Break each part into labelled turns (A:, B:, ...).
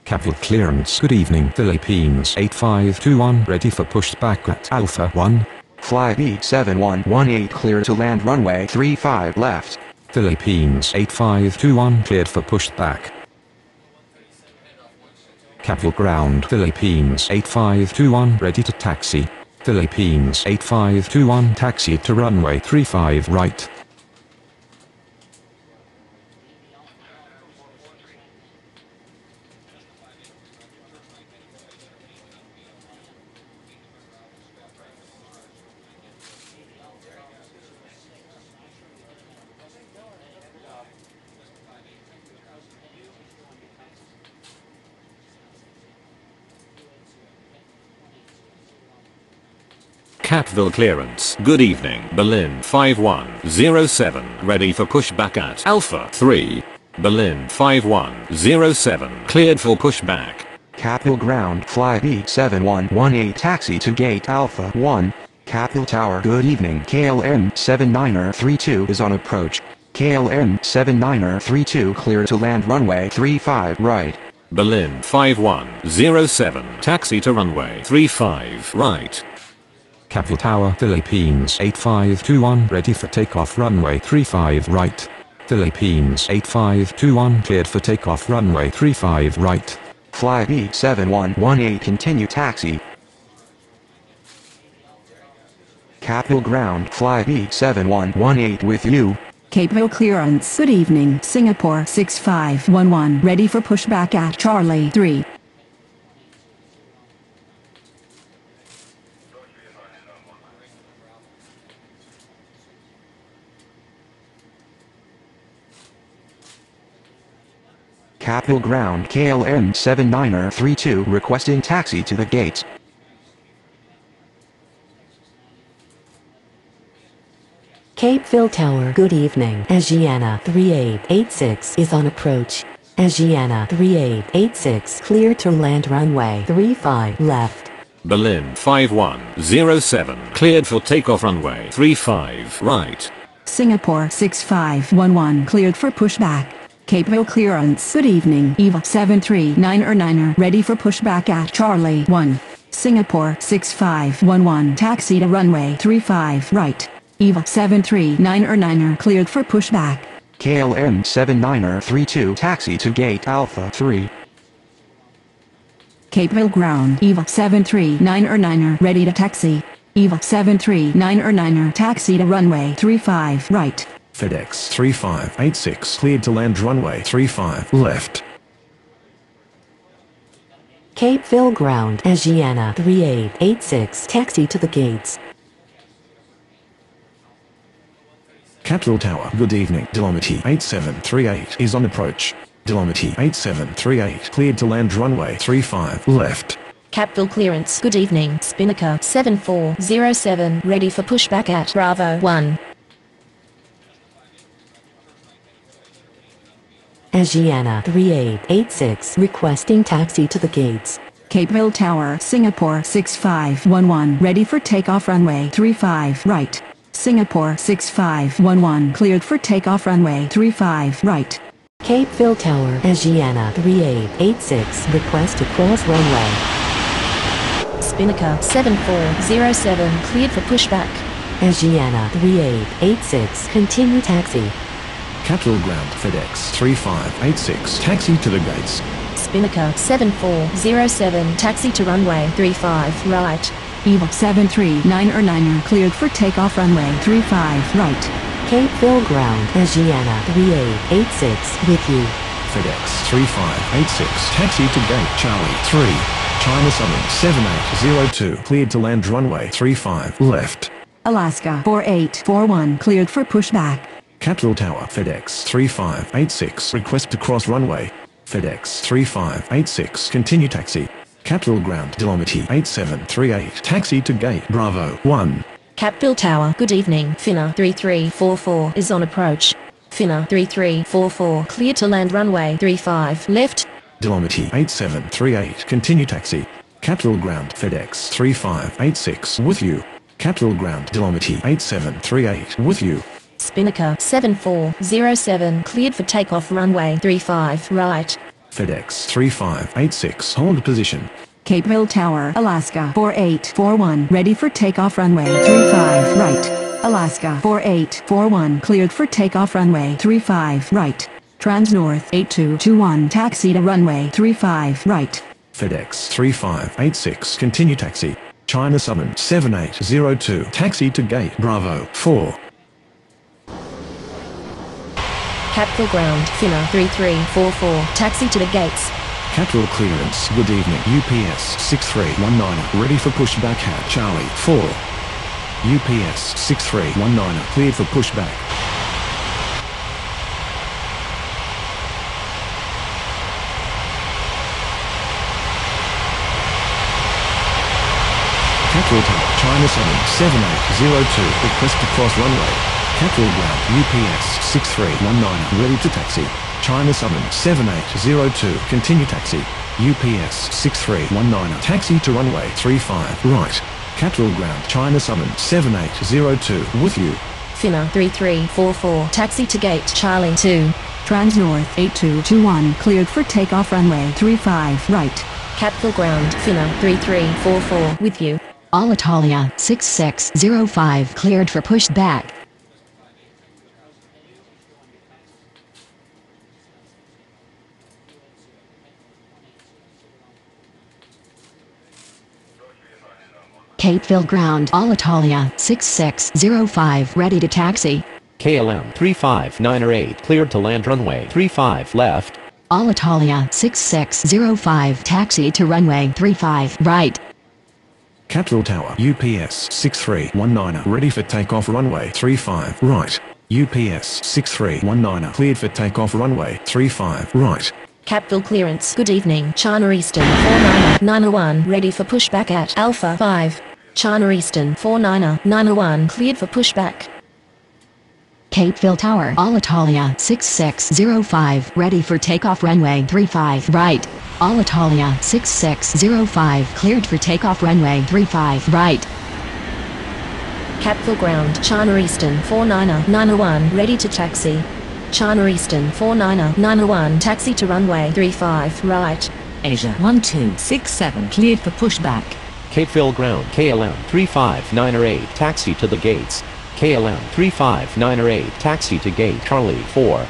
A: Capeville clearance. Good evening. Philippines 8521 ready for pushback at Alpha 1.
B: Fly B7118 clear to land runway 35 left.
A: Philippines 8521 cleared for pushback. Capeville ground. Philippines 8521 ready to taxi. Philippines 8521 taxi to runway 35 right.
C: Capeville clearance. Good evening. Berlin 5107 ready for pushback at Alpha 3. Berlin 5107 cleared for pushback.
B: Capeville ground. Fly B7118 taxi to gate Alpha 1. Capeville Tower. Good evening. KLM 7932 is on approach. KLM 7932 clear to land runway 35 right.
C: Berlin 5107 taxi to runway 35 right.
A: Capeville Tower. Philippines 8521 ready for takeoff runway 35 right. Philippines 8521 cleared for takeoff runway 35 right.
B: Fly B7118 continue taxi. Capeville ground. Fly B7118 with you.
D: Capeville clearance. Good evening. Singapore 6511 ready for pushback at Charlie 3.
B: Capeville ground. KLM 7932 requesting taxi to the gates.
E: Capeville Tower. Good evening. Asiana 3886 is on approach. Asiana 3886 clear to land runway 35 left.
C: Berlin 5107 cleared for takeoff runway 35 right.
D: Singapore 6511 cleared for pushback. Capeville clearance. Good evening. EVA 739er ready for pushback at Charlie 1. Singapore 6511 taxi to runway 35 right. EVA 739er cleared for pushback.
B: KLM 7932 taxi to gate Alpha 3.
D: Capeville ground. EVA 739er ready to taxi. EVA 739er taxi to runway 35 right.
F: FedEx 3586 cleared to land runway 35 left.
E: Capeville ground. Asiana 3886 taxi to the gates.
F: Capeville Tower. Good evening. Delomity 8738 is on approach. Delomity 8738 cleared to land runway 35 left.
G: Capeville clearance. Good evening. Spinnaker 7407 ready for pushback at Bravo 1.
E: Asiana 3886 requesting taxi to the gates.
D: Capeville Tower. Singapore 6511 ready for takeoff runway 35 right. Singapore 6511 cleared for takeoff runway 35 right.
E: Capeville Tower. Asiana 3886 request to cross runway.
G: Spinnaker 7407 cleared for pushback.
E: Asiana 3886 continue taxi.
F: Capeville ground. FedEx 3586 taxi to the gates.
G: Spinnaker 7407 taxi to runway 35 right.
D: EVA 739er cleared for takeoff runway 35 right.
E: Capeville ground. Asiana 3886 with you.
F: FedEx 3586 taxi to gate Charlie 3. China Southern 7802 cleared to land runway 35 left.
D: Alaska 4841 cleared for pushback.
F: Capeville Tower. FedEx 3586 request to cross runway. FedEx 3586 continue taxi. Capeville ground. Delomity 8738 taxi to gate Bravo 1.
G: Capeville Tower. Good evening. Finna 3344 is on approach. Finna 3344 clear to land runway 35 left.
F: Delomity 8738 continue taxi. Capeville ground. FedEx 3586 with you. Capeville ground. Delomity 8738 with you.
G: Spinnaker 7407 cleared for takeoff runway 35 right.
F: FedEx 3586 hold position.
D: Capeville Tower, Alaska 4841, ready for takeoff runway 35 right. Alaska 4841, cleared for takeoff runway 35 right. Transnorth 8221, taxi to runway 35 right.
F: FedEx 3586 continue taxi. China Southern 7802 taxi to gate Bravo 4.
G: Capeville Ground, Finna 3344, taxi to the gates.
F: Capitol clearance, good evening. UPS 6319 ready for pushback at Charlie 4. UPS 6319 cleared for pushback. Capitol Tower, China Southern 7802 request to cross runway. Capitol Ground, UPS 6319 ready to taxi. China Southern 7802 continue taxi. UPS 6319 taxi to runway 35 right. Capitol Ground, China Southern 7802 with you.
G: Finna 3344, taxi to gate Charlie 2.
D: Transnorth 8221, cleared for takeoff runway 35 right.
G: Capeville Ground, Finna 3344, with you.
E: Alitalia 6605 cleared for pushback. Capeville Ground, Alitalia 6605 ready to taxi.
H: KLM 35908 cleared to land runway 35 left.
E: Alitalia 6605 taxi to runway 35 right.
F: Capitol Tower, UPS 6319 ready for takeoff runway 35 right. UPS 6319 cleared for takeoff runway 35 right.
G: Capeville clearance, good evening. China Eastern 49901, ready for pushback at Alpha 5. China Eastern 49901, cleared for pushback.
E: Capeville Tower, Alitalia 6605 ready for takeoff runway 35 right. Alitalia 6605 cleared for takeoff runway 35 right.
G: Capeville Ground, China Eastern 49901, ready to taxi. China Eastern 49901, taxi to runway 35 right.
I: Asia 1267 cleared for pushback.
H: Capeville Ground, KLM 35908 taxi to the gates. KLM 35908 taxi to gate Charlie 4.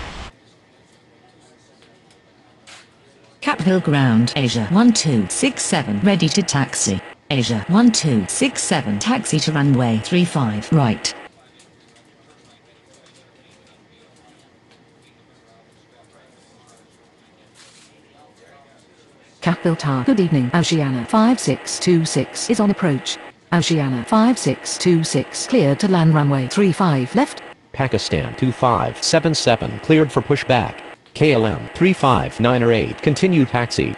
I: Capeville Ground, Asia 1267 ready to taxi. Asia 1267 taxi to runway 35 right.
J: Capeville Tower, good evening. Oceana 5626 is on approach. Oceana 5626 cleared to land runway 35 left.
H: Pakistan 2577 cleared for pushback. KLM 35908 continue taxi.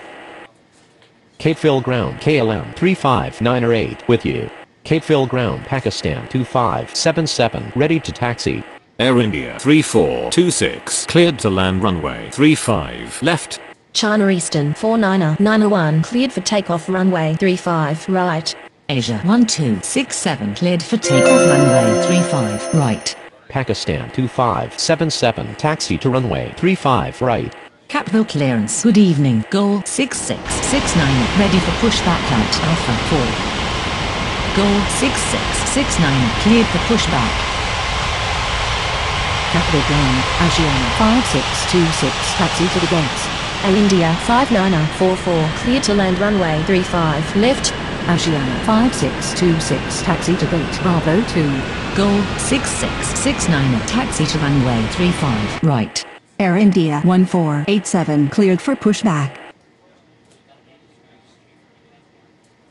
H: Capeville Ground, KLM 35908 with you. Capeville Ground, Pakistan 2577 ready to taxi.
C: Air India 3426 cleared to land runway 35 left.
G: China Eastern 49901, cleared for takeoff runway 35 right.
I: Asia 1267 cleared for takeoff runway 35 right.
H: Pakistan 2577 taxi to runway 35 right.
I: Capeville clearance, good evening. Goal 6669 ready for pushback at Alpha 4. Goal 6669 cleared for pushback.
J: Capeville Ground, Oceana 5626 taxi to the gates.
G: Air India 59044, cleared to land runway 35 left.
J: Oceana 5626 taxi to gate Bravo 2.
I: Goal 6669 taxi to runway 35 right.
D: Air India 1487, cleared for pushback.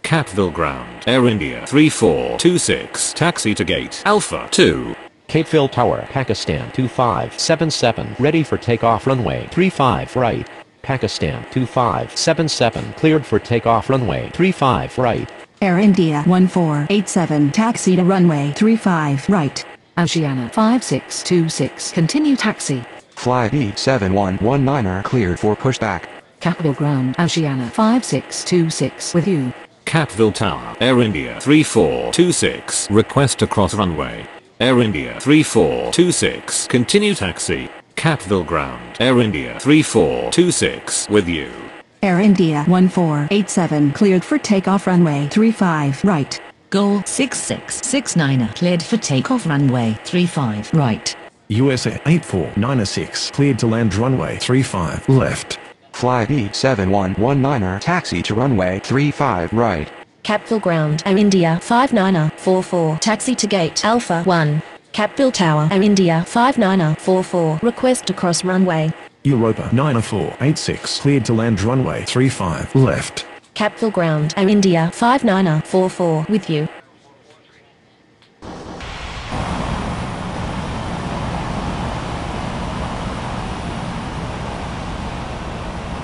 C: Capeville Ground, Air India 3426 taxi to gate Alpha 2.
H: Capeville Tower, Pakistan 2577 ready for takeoff runway 35 right. Pakistan 2577 cleared for takeoff runway 35 right.
D: Air India 1487, taxi to runway 35 right.
J: Oceana 5626 continue taxi.
B: Flight B7119 cleared for pushback.
J: Capeville Ground, Oceana 5626 with you.
C: Capeville Tower, Air India 3426 request to cross runway. Air India 3426 continue taxi. Capeville Ground, Air India 3426 with you.
D: Air India 1487 cleared for takeoff runway 35 right.
I: Gol 6669 cleared for takeoff runway 35 right.
F: USA 8496 cleared to land runway 35 left.
B: Fly B7119 taxi to runway 35 right.
G: Capeville Ground, Air India 5944 taxi to gate Alpha 1. Capeville Tower, Air India 5944 request to cross runway.
F: Europa 9486 cleared to land runway 35 left.
G: Capeville Ground, Air India 5944 with you.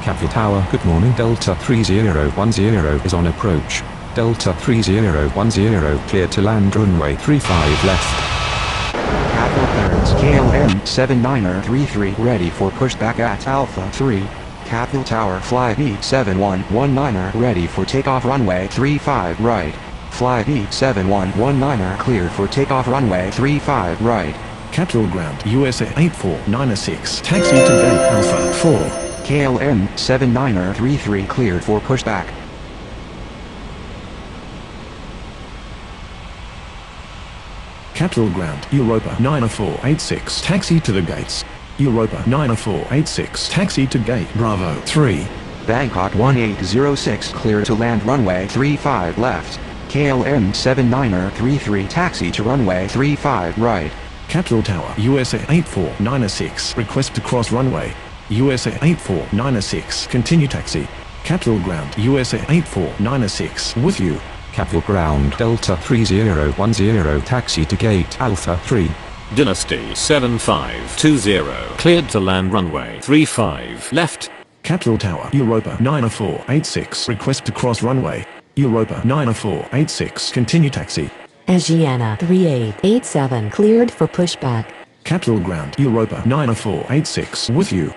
A: Capeville Tower, good morning. Delta 3010 is on approach. Delta 3010 cleared to land runway 35 left.
B: Capeville clearance KLM 7933 ready for pushback at Alpha 3. Capeville Tower fly B7119 ready for takeoff runway 35 right. Fly B7119 cleared for takeoff runway 35 right.
F: Capeville Ground USA 8496 taxi to gate Alpha 4.
B: KLM 7933 cleared for pushback.
F: Capeville Ground Europa 9486 taxi to the gates. Europa 9486 taxi to gate Bravo 3.
B: Bangkok 1806 clear to land runway 35 left. KLM 7933 taxi to runway 35 right.
F: Capeville Tower USA 8496 request to cross runway. USA 8496 continue taxi. Capeville Ground USA 8496 with you.
A: Capeville Ground Delta 3010 taxi to gate Alpha 3.
C: Dynasty 7520 cleared to land runway 35 left.
F: Capeville Tower Europa 9486 request to cross runway. Europa 9486 continue taxi.
E: Asiana 3887 cleared for pushback.
F: Capeville Ground Europa 9486 with you.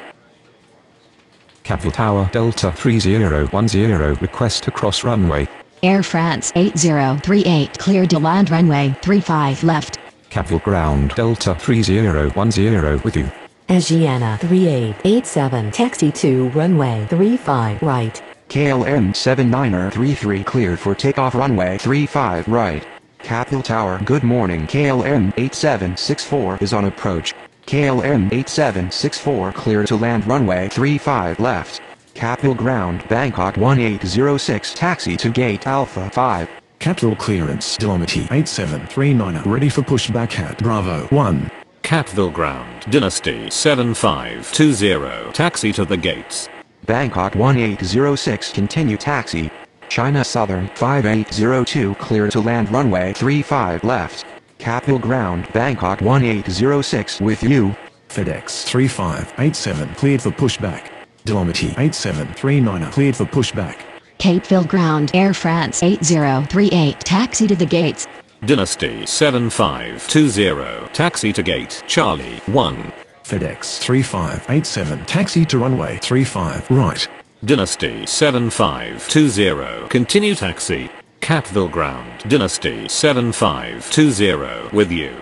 A: Capeville Tower Delta 3010 request to cross runway.
K: Air France 8038 cleared to land runway 35 left.
A: Capeville Ground Delta 3010 with you.
E: Asiana 3887 taxi to runway 35 right.
B: KLM 7933 cleared for takeoff runway 35 right. Capeville Tower good morning. KLM 8764 is on approach. KLM 8764 clear to land runway 35 left. Capeville Ground Bangkok 1806 taxi to gate Alpha 5.
F: Capeville clearance Delomity 8739 ready for pushback at Bravo 1.
C: Capeville Ground Dynasty 7520 taxi to the gates.
B: Bangkok 1806 continue taxi. China Southern 5802 clear to land runway 35 left. Capeville Ground Bangkok 1806 with you.
F: FedEx 3587 cleared for pushback. Delomity 8739 cleared for pushback.
K: Capeville Ground Air France 8038 taxi to the gates.
C: Dynasty 7520 taxi to gate Charlie 1.
F: FedEx 3587 taxi to runway 35 right.
C: Dynasty 7520 continue taxi. Capeville Ground Dynasty 7520 with you.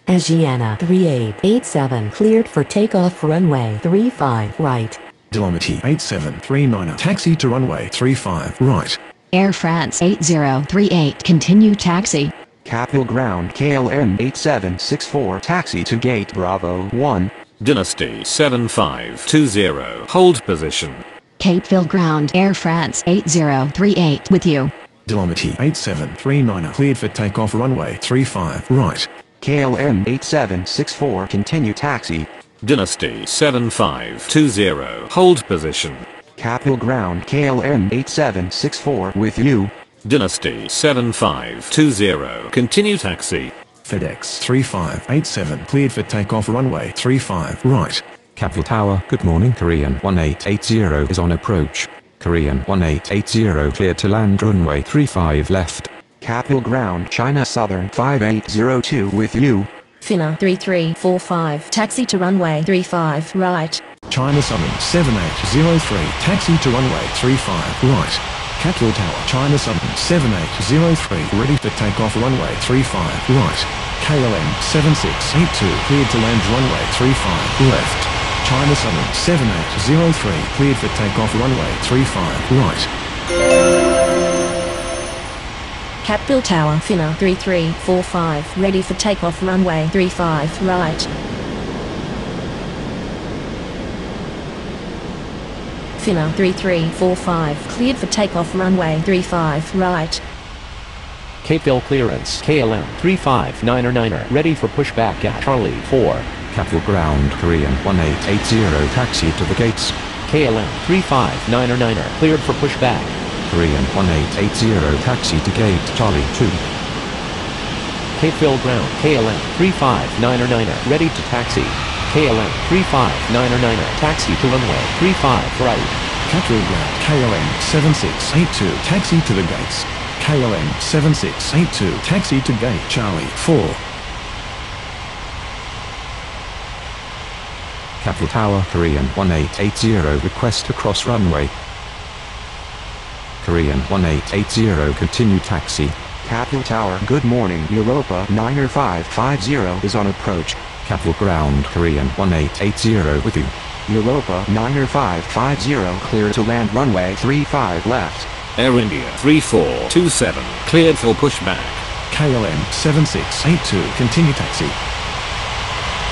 E: Asiana 3887 cleared for takeoff runway 35 right.
F: Delomity 8739 taxi to runway 35 right.
K: Air France 8038 continue taxi.
B: Capeville Ground KLM 8764 taxi to gate Bravo 1.
C: Dynasty 7520 hold position.
K: Capeville Ground Air France 8038 with you.
F: Delomity 8739 cleared for takeoff runway 35 right.
B: KLM 8764 continue taxi.
C: Dynasty 7520 hold position.
B: Capeville Ground KLM 8764 with you.
C: Dynasty 7520 continue taxi.
F: FedEx 3587 cleared for takeoff runway 35 right.
A: Capeville Tower, good morning. Korean 1880 is on approach. Korean 1880 cleared to land runway 35 left.
B: Capeville Ground China Southern 5802 with you.
G: Finna 3345 taxi to runway 35 right.
F: China Southern 7803 taxi to runway 35 right. Capeville Tower China Southern 7803 ready for takeoff runway 35 right. KLM 7682 cleared to land runway 35 left. China Southern 7803 cleared for takeoff runway 35 right.
G: Capeville Tower, Finna 3345, ready for takeoff runway 35 right. Finna 3345, cleared for takeoff runway 35 right.
H: Capeville clearance KLM 359er ready for pushback at Charlie 4.
A: Capeville ground Korean 1880 taxi to the gates.
H: KLM 359er cleared for pushback.
A: Korean 1880 taxi to gate Charlie 2.
H: Capeville ground KLM 359er ready to taxi. KLM 359er taxi to runway 35 right.
F: Capeville ground KLM 7682 taxi to the gates. KLM 7682 taxi to gate Charlie 4.
A: Capeville Tower Korean 1880 request to cross runway. Korean 1880 continue taxi.
B: Capeville Tower, good morning. Europa 9550 is on approach.
A: Capeville ground Korean 1880 with you.
B: Europa 9550 clear to land runway 35 left.
C: Air India 3427, cleared for pushback.
F: KLM 7682 continue taxi.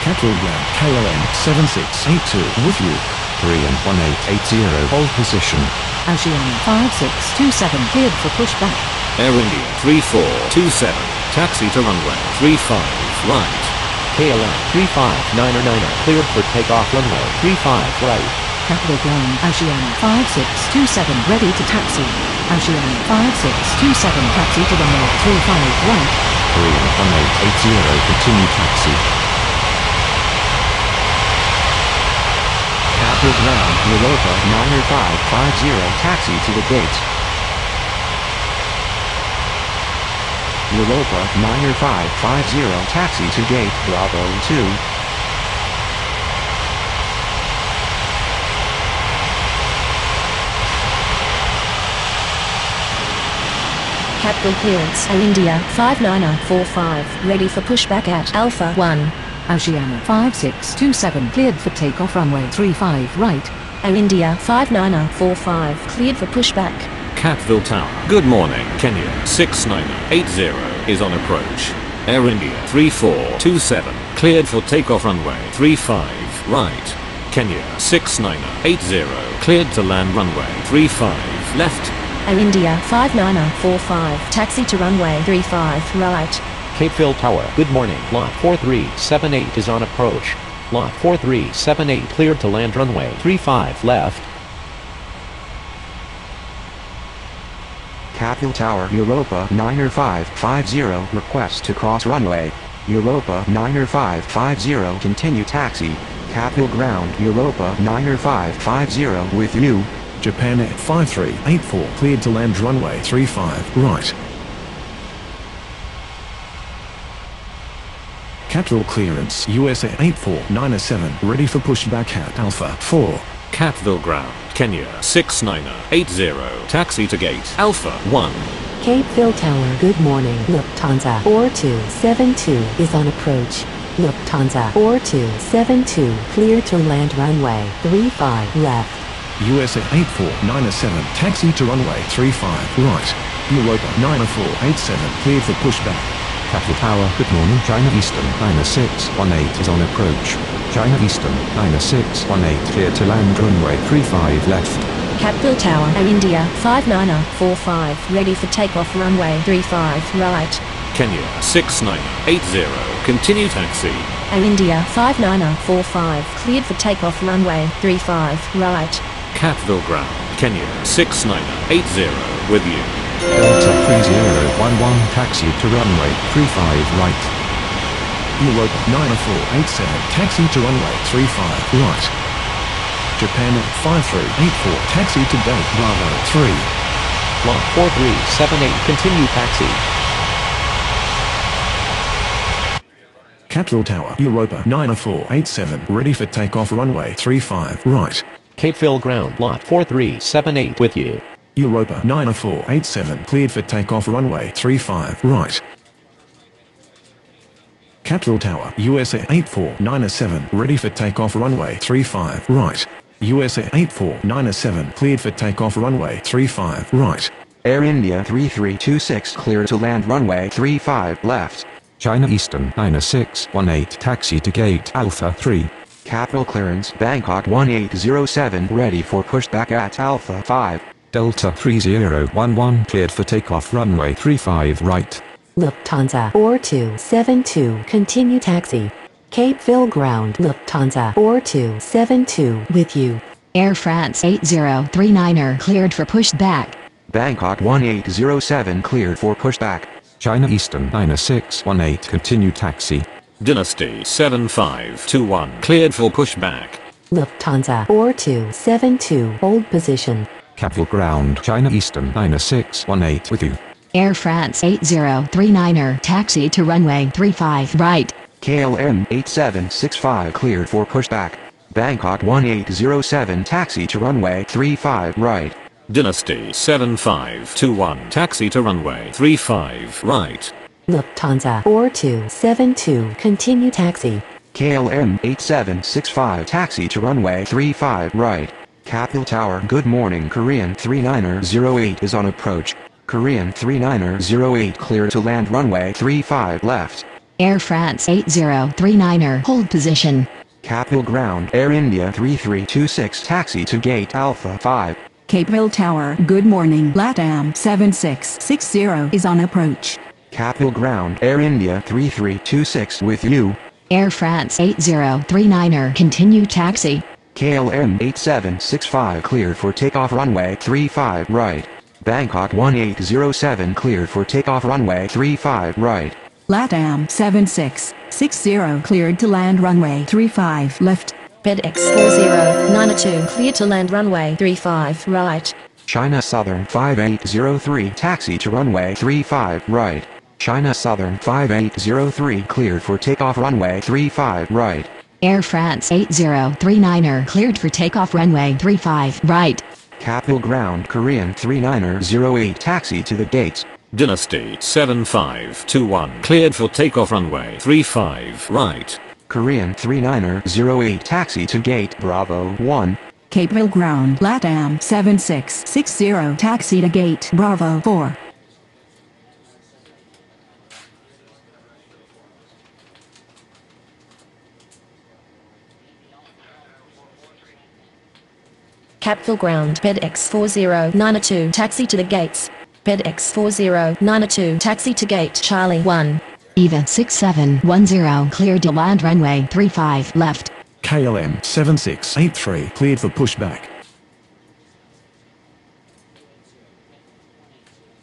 F: Capeville ground KLM 7682 with you.
A: Korean 1880 hold position.
J: Oceania 5627 cleared for pushback.
C: Air India 3427, taxi to runway 35 right.
H: KLM 359er cleared for takeoff runway 35 right.
J: Capeville ground Oceania 5627 ready to taxi. Oceania 5627 taxi to runway 35 right.
A: Korean 1880 continue taxi.
B: Capeville ground Europa 9550 taxi to the gate. Europa 9550 taxi to gate Bravo 2.
G: Capeville clearance, Air India 5945, ready for pushback at Alpha 1.
J: Oceania 5627 cleared for takeoff runway 35 right.
G: Air India 5945, cleared for pushback.
C: Capeville Tower, good morning. Kenya 6980 is on approach. Air India 3427, cleared for takeoff runway 35 right. Kenya 6980, cleared to land runway 35 left.
G: Air India 5945, taxi to runway 35 right.
H: Capeville Tower, good morning. Lot 4378 is on approach. Lot 4378 cleared to land runway 35 left.
B: Capeville Tower Europa 9550 request to cross runway. Europa 9550 continue taxi. Capeville ground Europa 9550 with you.
F: Japan Air 5384 cleared to land runway 35 right. Capeville clearance USA 8497 ready for pushback at Alpha 4.
C: Capeville ground, Kenya 6980, taxi to gate Alpha 1.
E: Capeville Tower, good morning. Lufthansa 4272 is on approach. Lufthansa 4272 clear to land runway 35 left.
F: USA 8497 taxi to runway 35 right. Europa 9487 cleared for pushback.
A: Capeville Tower, good morning. China Eastern 9618 is on approach. China Eastern 9618 clear to land runway 35 left.
G: Capeville Tower, Air India 5945, ready for takeoff runway 35 right.
C: Kenya 6980, continue taxi.
G: Air India 5945, cleared for takeoff runway 35 right.
C: Capeville ground, Kenya 6980, with you.
A: Delta 3011 taxi to runway 35 right.
F: Europa 9487 taxi to runway 35 right. Japan 5384 taxi to gate Bravo 3.
H: Lot 4378 continue taxi.
F: Capeville Tower Europa 9487 ready for takeoff runway 35 right.
H: Capeville ground lot 4378 with you.
F: Europa 9487 cleared for takeoff runway 35 right. Capeville Tower, USA 84907, ready for takeoff runway 35 right. USA 84907, cleared for takeoff runway 35 right.
B: Air India 3326, clear to land runway 35 left.
A: China Eastern 9618, taxi to gate Alpha 3.
B: Capital clearance Bangkok 1807, ready for pushback at Alpha 5.
A: Delta 3011, cleared for takeoff runway 35 right.
E: Lufthansa 4272, continue taxi. Capeville ground Lufthansa 4272 with you.
K: Air France 8039er cleared for pushback.
B: Bangkok 1807, cleared for pushback.
A: China Eastern 9618, continue taxi.
C: Dynasty 7521, cleared for pushback.
E: Lufthansa 4272, hold position.
A: Capeville ground China Eastern 9618 with you.
K: Air France 8039er taxi to runway 35 right.
B: KLM 8765, cleared for pushback. Bangkok 1807, taxi to runway 35 right.
C: Dynasty 7521, taxi to runway 35 right.
E: Lufthansa 4272, continue taxi.
B: KLM 8765, taxi to runway 35 right. Capeville Tower, good morning. Korean 3908 is on approach. Korean 3908, clear to land runway 35 left.
K: Air France 8039er hold position.
B: Capeville ground Air India 3326, taxi to gate Alpha 5.
D: Capeville Tower, good morning. LATAM 7660 is on approach.
B: Capeville ground Air India 3326 with you.
K: Air France 8039er continue taxi.
B: KLM 8765, cleared for takeoff runway 35 right. Bangkok 1807, cleared for takeoff runway 35 right.
D: LATAM 7660 cleared to land runway 35 left.
G: FedEx 4092, clear to land runway 35 right.
B: China Southern 5803, taxi to runway 35 right. China Southern 5803, cleared for takeoff runway 35 right.
K: Air France 8039er cleared for takeoff runway 35 right.
B: Capeville ground Korean 3908, taxi to the gates.
C: Dynasty 7521, cleared for takeoff runway 35 right.
B: Korean 3908, taxi to gate Bravo 1.
D: Capeville ground LATAM 7660 taxi to gate Bravo 4.
G: Capeville ground FedEx 4092, taxi to the gates. FedEx 4092, taxi to gate Charlie 1.
K: EVA 6710 cleared to land runway 35 left.
F: KLM 7683, cleared for pushback.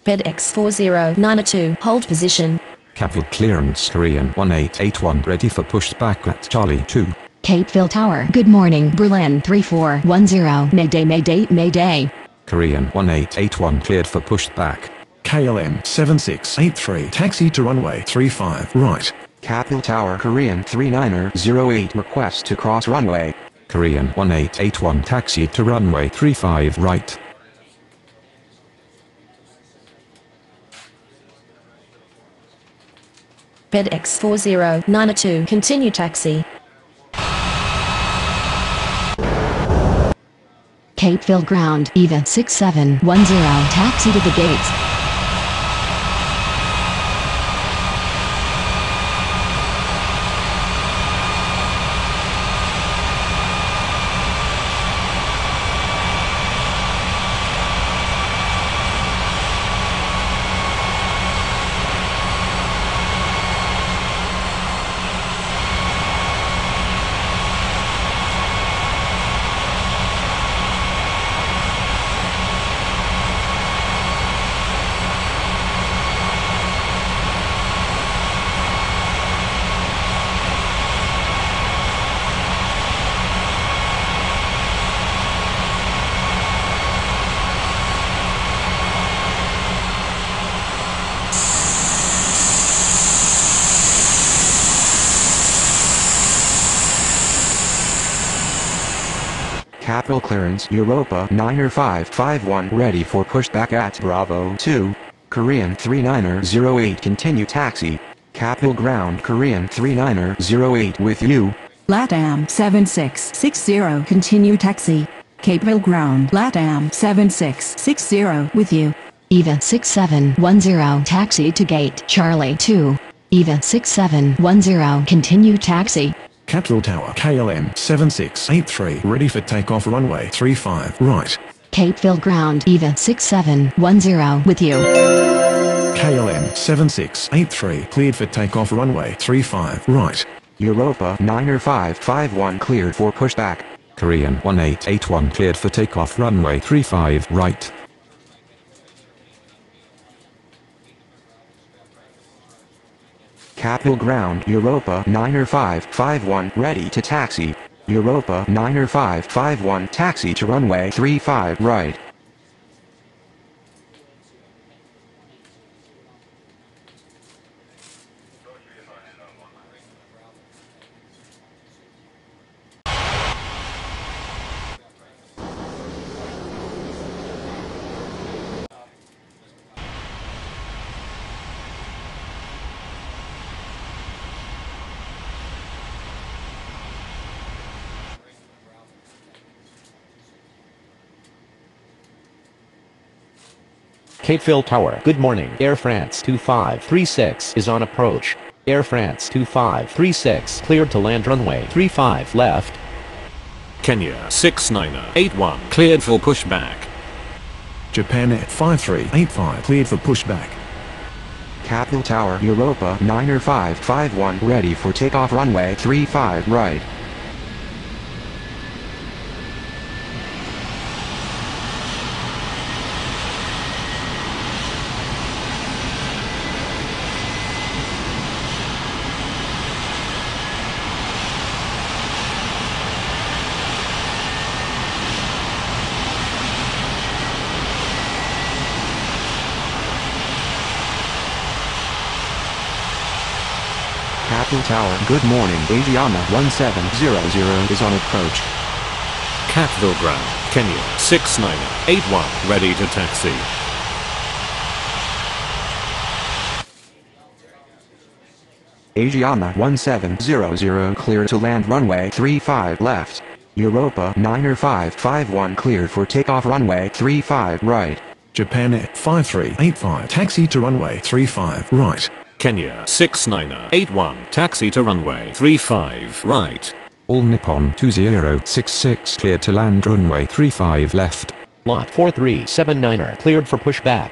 G: FedEx 4092, hold position.
A: Capeville clearance Korean 1881, ready for pushback at Charlie 2.
K: Capeville Tower, good morning. Berlin 3410, Mayday Mayday Mayday.
A: Korean 1881, cleared for pushback.
F: KLM 7683, taxi to runway 35 right.
B: Capeville Tower Korean 3908, request to cross runway.
A: Korean 1881, taxi to runway 35 right.
G: FedEx 4092, continue taxi.
K: Capeville ground EVA 6710 taxi to the gates.
B: Capeville clearance Europa 90551, ready for pushback at Bravo 2. Korean 3908, continue taxi. Capeville Ground Korean 3908 with you.
D: LATAM 7660 continue taxi. Capeville Ground LATAM 7660 with you.
K: EVA 6710 taxi to gate Charlie 2. EVA 6710 continue taxi.
F: Capeville Tower KLM 7683 ready for takeoff runway 35 right.
K: Capeville Ground EVA 6710 with you.
F: KLM 7683 cleared for takeoff runway 35 right.
B: Europa 90551 cleared for pushback.
A: Korean 1881 cleared for takeoff runway 35 right.
B: Capeville Ground Europa 90551 ready to taxi. Europa 90551 taxi to runway 35 right.
H: Capeville Tower. Good morning. Air France 2536 is on approach. Air France 2536 cleared to land runway 35 left.
C: Kenya 6981 cleared for pushback.
F: Japan Air 5385 cleared for pushback.
B: Capeville Tower Europa 90551 ready for takeoff runway 35 right. Capeville Tower, good morning. Asiana 1700 is on approach.
C: Capeville Ground, Kenya 6981 ready to taxi.
B: Asiana 1700 clear to land runway 35 left. Europa 90551 cleared for takeoff runway 35 right.
F: Japan Air 5385 taxi to runway 35 right.
C: Kenya 6981 taxi to runway 35 right.
A: All Nippon 2066 cleared to land runway 35 left.
H: Lot 4379er cleared for pushback.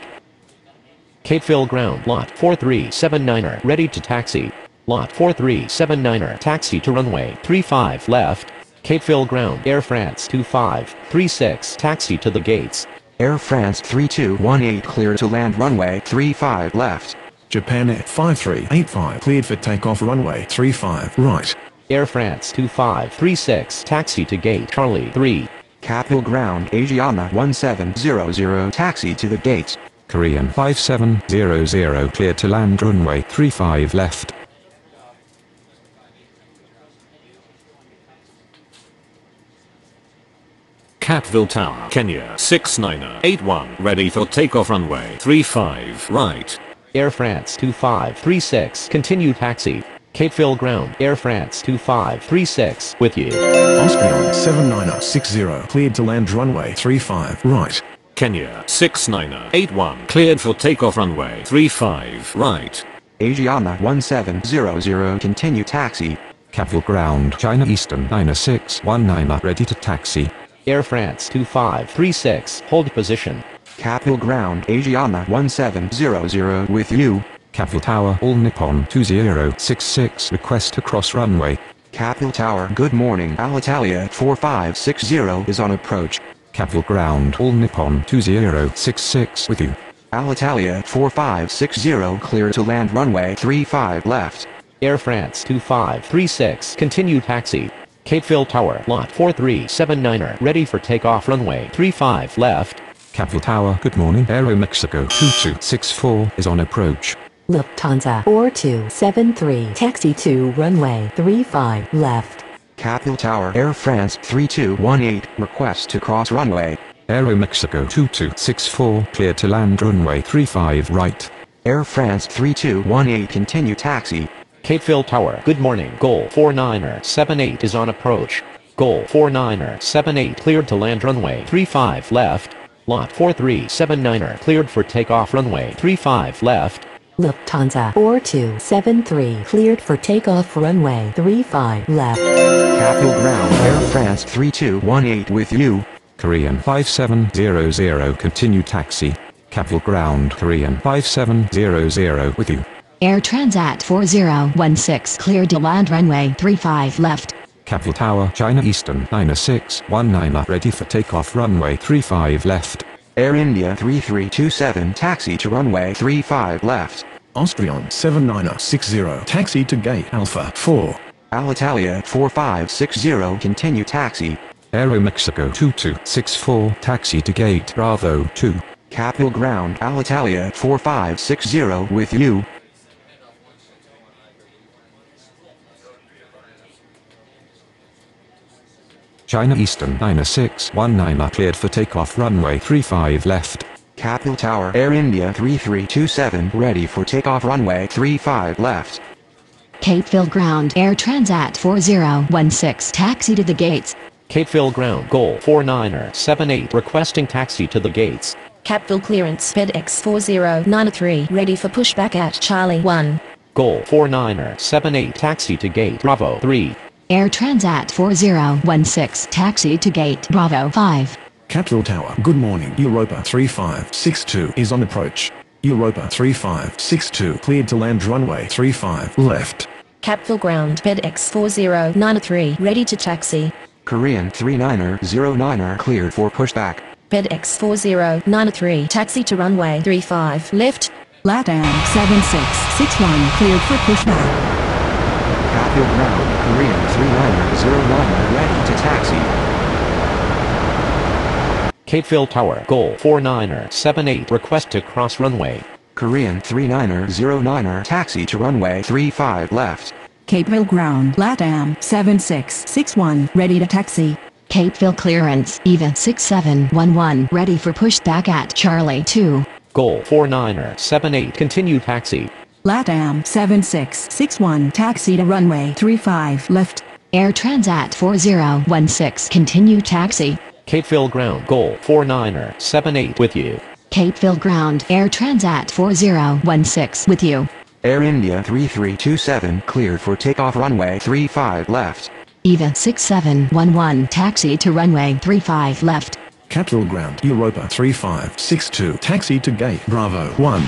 H: Capeville Ground Lot 4379er ready to taxi. Lot 4379er taxi to runway 35 left. Capeville Ground Air France 2536 taxi to the gates.
B: Air France 3218 clear to land runway 35 left.
F: Japan Air 5385 cleared for takeoff runway 35 right.
H: Air France 2536 taxi to gate Charlie 3.
B: Capeville Ground Asiana 1700 taxi to the gates.
A: Korean 5700 cleared to land runway 35 left.
C: Capeville Tower, Kenya 6981 ready for takeoff runway 35 right.
H: Air France 2536 continue taxi. Capeville Ground Air France 2536 with you.
F: Austrian 7960 cleared to land runway 35 right.
C: Kenya 6981 cleared for takeoff runway 35 right.
B: Asiana 1700 continue taxi.
A: Capeville Ground China Eastern 9619 ready to taxi.
H: Air France 2536 hold position.
B: Capeville Ground Asiana 1700 with you.
A: Capeville Tower All Nippon 2066 request to cross runway.
B: Capeville Tower good morning. Alitalia 4560 is on approach.
A: Capeville Ground All Nippon 2066 with you.
B: Alitalia 4560 clear to land runway 35 left.
H: Air France 2536 continue taxi. Capeville Tower Lot 4379er ready for takeoff runway 35 left.
A: Capeville Tower good morning. Aeromexico 2264 is on approach.
E: Lufthansa 4273 taxi to runway 35 left.
B: Capeville Tower Air France 3218 request to cross runway.
A: Aeromexico 2264 clear to land runway 35 right.
B: Air France 3218 continue taxi.
H: Capeville Tower, good morning. Goal 49er78 is on approach. Goal 49er78 cleared to land runway 35 left. Lot 4379er cleared for takeoff runway 35 left.
E: Lufthansa 4273 cleared for takeoff runway 35 left.
B: Capeville Ground Air France 3218 with you.
A: Korean 5700 continue taxi. Capeville Ground Korean 5700 with you.
K: Air Transat 4016 cleared to land runway 35 left.
A: Capeville Tower China Eastern 9619 ready for takeoff runway 35 left.
B: Air India 3327 taxi to runway 35 left.
F: Austrian 7960 taxi to gate Alpha 4.
B: Alitalia 4560 continue taxi.
A: Aeromexico 2264 taxi to gate Bravo 2.
B: Capeville Ground Alitalia 4560 with you.
A: China Eastern 9619 cleared for takeoff runway 35 left.
B: Capeville Tower Air India 3327 ready for takeoff runway 35 left.
K: Capeville Ground Air Transat 4016 taxi to the gates.
H: Capeville Ground Goal 49er78 requesting taxi to the gates.
G: Capeville clearance FedEx 4093 ready for pushback at Charlie 1.
H: Goal 49er78 taxi to gate Bravo 3.
K: Air Transat 4016 taxi to gate Bravo 5.
F: Capeville Tower, good morning. Europa 3562 is on approach. Europa 3562 cleared to land runway 35 left.
G: Capeville Ground FedEx 4093 ready to taxi.
B: Korean 3909 cleared for pushback.
G: FedEx 4093 taxi to runway 35 left.
D: LATAM 7661 cleared for pushback.
B: Capeville Ground Korean 3909 ready to taxi.
H: Capeville Tower Goal 49er78 request to cross runway.
B: Korean 3909 taxi to runway 35 left.
D: Capeville Ground LATAM 7661 ready to taxi.
K: Capeville clearance EVA 6711 ready for pushback at Charlie 2.
H: Goal 49er78 continue taxi.
D: LATAM 7661 taxi to runway 35 left.
K: Air Transat 4016 continue taxi.
H: Capeville Ground Goal 49er78 with you.
K: Capeville Ground Air Transat 4016 with you.
B: Air India 3327 cleared for takeoff runway 35 left.
K: EVA 6711 taxi to runway 35 left.
F: Capeville Ground Europa 3562 taxi to gate Bravo 1.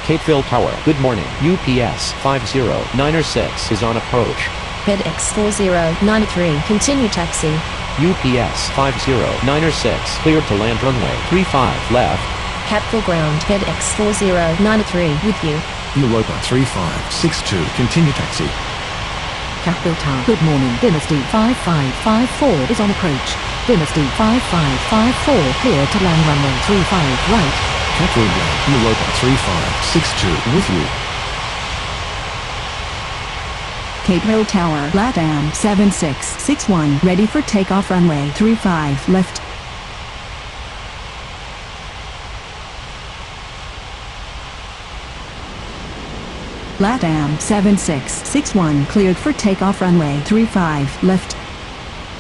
H: Capeville Tower, good morning. UPS 5096 is on approach.
G: FedEx 4093 continue taxi.
H: UPS 5096 cleared to land runway 35 left.
G: Capeville Ground FedEx 4093 with you.
F: Europa 3562 continue taxi.
J: Capeville Tower, good morning. Dynasty 5554 is on approach. Dynasty 5554 cleared to land runway 35 right.
F: Capeville Ground Europa 3562 with you.
D: Capeville Tower LATAM 7661 ready for takeoff runway 35 left. LATAM 7661 cleared for takeoff runway 35 left.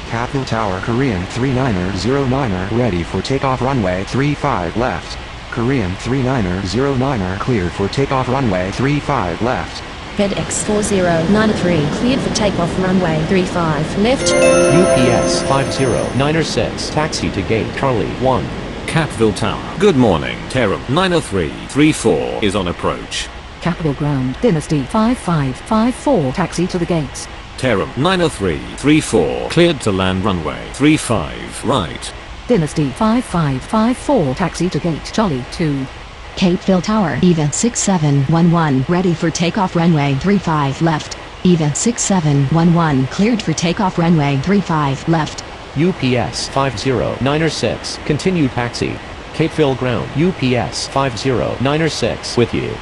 B: Capeville Tower Korean 3909 ready for takeoff runway 35 left. Korean 3909 cleared for takeoff runway 35 left.
G: FedEx 4093 cleared for takeoff runway 35 left.
H: UPS 5096 taxi to gate Charlie 1.
C: Capeville Tower, good morning. Terum 90334 is on approach.
J: Capeville Ground Dynasty 5554 taxi to the gates.
C: Terum 90334 cleared to land runway 35 right.
J: Dynasty 5554 taxi to gate Charlie 2.
K: Capeville Tower EVA 6711 ready for takeoff runway 35 left. EVA 6711 cleared for takeoff runway 35 left.
H: UPS 5096 continue taxi. Capeville Ground UPS 5096 with you.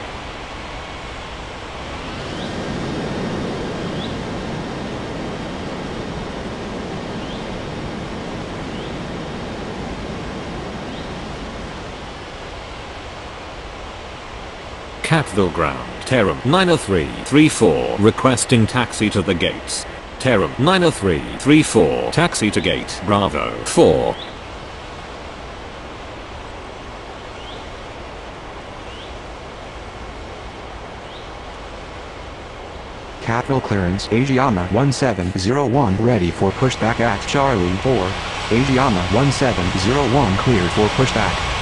C: Capeville Ground, Terram 90334 requesting taxi to the gates. Terram 90334 taxi to gate Bravo 4.
B: Capeville clearance Asiana 1701 ready for pushback at Charlie 4. Asiana 1701 cleared for pushback.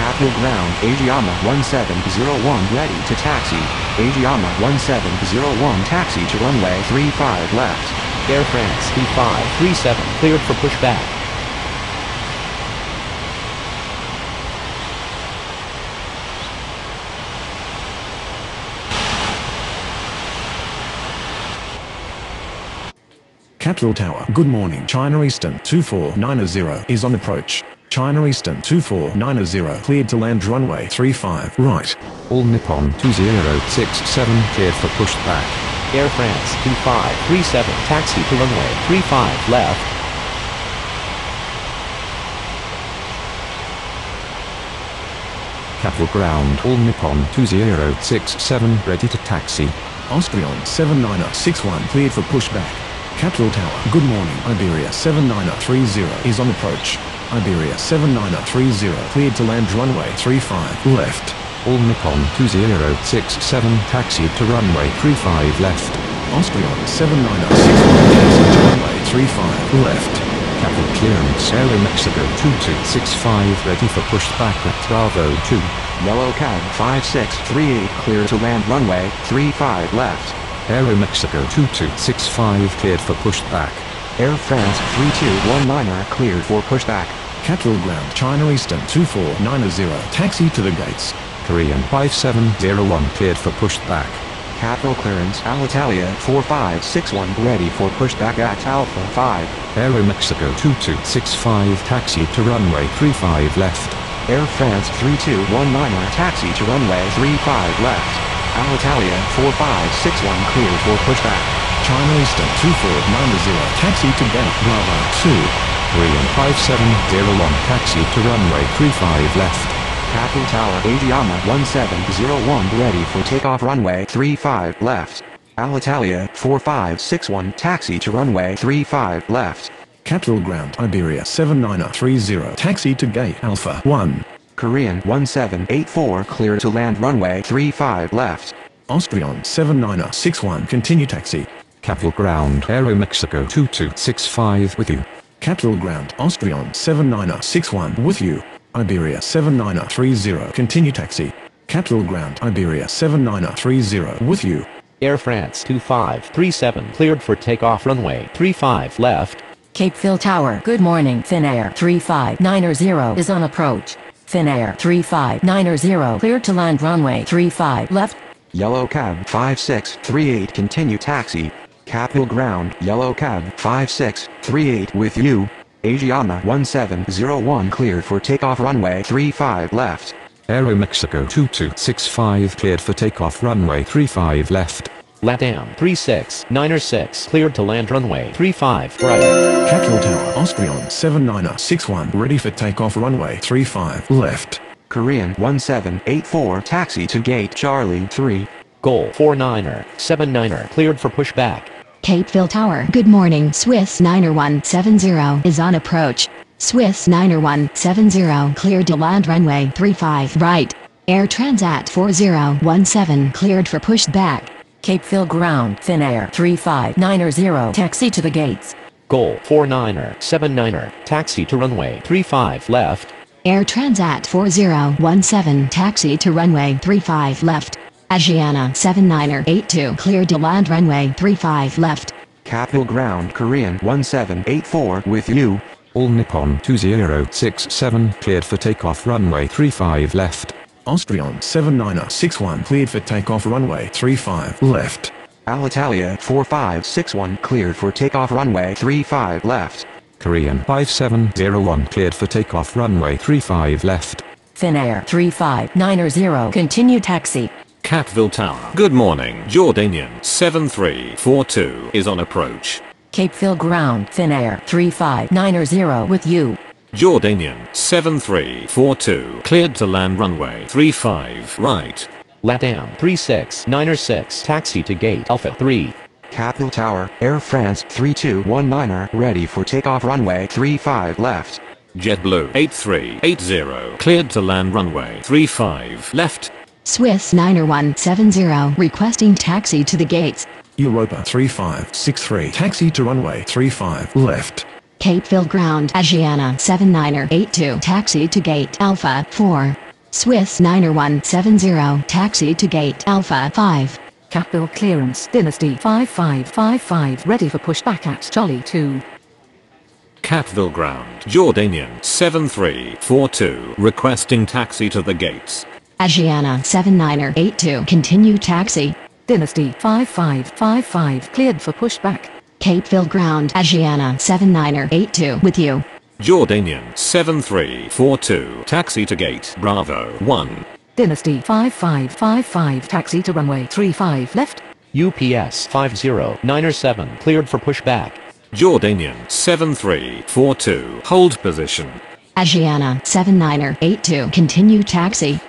B: Capeville ground Asiana 1701 ready to taxi. Asiana 1701 taxi to runway 35 left.
H: Air France 2537 cleared for pushback.
F: Capeville Tower, good morning. China Eastern 2490 is on approach. China Eastern 2490 cleared to land runway 35 right.
A: All Nippon 2067 cleared for pushback.
H: Air France 2537 taxi to runway 35 left.
A: Capeville ground, all Nippon 2067 ready to taxi.
F: Austrian 7961 cleared for pushback. Capeville Tower, good morning. Iberia 7930 is on approach. Iberia 7930 cleared to land runway 35 left.
A: All Nippon 2067 taxi to runway 35 left.
F: Austrian 7961 taxi to runway 35 left.
A: Capeville clearance Aero Mexico 2265 ready for pushback at Bravo 2.
B: Yellow cab 5638 clear to land runway 35 left.
A: Aero Mexico 2265 cleared for pushback.
B: Air France 3219 cleared for pushback.
F: Capeville ground China Eastern 2490 taxi to the gates.
A: Korean 5701 cleared for pushback.
B: Capeville clearance Alitalia 4561 ready for pushback at Alpha 5.
A: Aero Mexico 2265 taxi to runway 35 left.
B: Air France 3219 taxi to runway 35 left. Alitalia 4561 clear for pushback.
F: China Eastern 2490 taxi to gate Bravo 2.
A: Korean 5701 taxi to runway 35 left.
B: Capeville Tower Asiana 1701 ready for takeoff runway 35 left. Alitalia 4561 taxi to runway 35 left.
F: Capeville ground Iberia 7930 taxi to gate Alpha 1.
B: Korean 1784 clear to land runway 35 left.
F: Austrian 7961 continue taxi.
A: Capeville ground Aero Mexico 2265 with you.
F: Capeville ground Austrian 7961 with you. Iberia 7930 continue taxi. Capeville ground Iberia 7930 with you.
H: Air France 2537 cleared for takeoff runway 35 left.
G: Capeville Tower, good morning. Finnair 3590 is on approach. Finnair 3590 cleared to land runway 35 left.
B: Yellow cab 5638 continue taxi. Capeville ground Yellow cab 5638 with you. Asiana 1701 cleared for takeoff runway 35 left.
A: Aero Mexico 2265 cleared for takeoff runway 35 left.
H: LATAM 3696 cleared to land runway 35 right.
F: Capeville Tower Austrian 7961 ready for takeoff runway 35 left.
B: Korean 1784 taxi to gate Charlie 3.
H: Goal 4979 cleared for pushback.
K: Capeville Tower, good morning. Swiss 90170 is on approach. Swiss 90170 cleared to land runway 35 right. Air Transat 4017 cleared for pushback.
G: Capeville ground Finnair 3590 taxi to the gates.
H: Goal 4979 taxi to runway 35 left.
K: Air Transat 4017 taxi to runway 35 left. Asiana 7982 cleared to land runway 35 left.
B: Capeville ground Korean 1784 with you.
A: All Nippon 2067 cleared for takeoff runway 35 left.
F: Austrian 7961 cleared for takeoff runway 35 left.
B: Alitalia 4561 cleared for takeoff runway 35 left.
A: Korean 5701 cleared for takeoff runway 35 left.
G: Finnair 3590 continue taxi.
C: Capeville Tower, good morning. Jordanian 7342 is on approach.
G: Capeville ground Finnair 3590 with you.
C: Jordanian 7342 cleared to land runway 35 right.
H: LATAM 369er6 taxi to gate Alpha 3.
B: Capeville Tower, Air France 3219er ready for takeoff runway 35 left.
C: JetBlue 8380 cleared to land runway 35 left.
K: Swiss Niner 170 requesting taxi to the gates.
F: Europa 3563 taxi to runway 35 left.
K: Capeville Ground Asiana 7982 taxi to gate Alpha 4. Swiss Niner 170 taxi to gate Alpha 5.
J: Capeville Clearance Dynasty 5555 ready for pushback at Charlie 2.
C: Capeville Ground Jordanian 7342 requesting taxi to the gates.
K: Asiana 7982 continue taxi.
J: Dynasty 5555 cleared for pushback.
K: Capeville Ground Asiana 7982 with you.
C: Jordanian 7342 taxi to gate Bravo 1.
J: Dynasty 5555 taxi to runway 35 left.
H: UPS 5097 cleared for pushback.
C: Jordanian 7342 hold position.
K: Asiana 7982 continue taxi.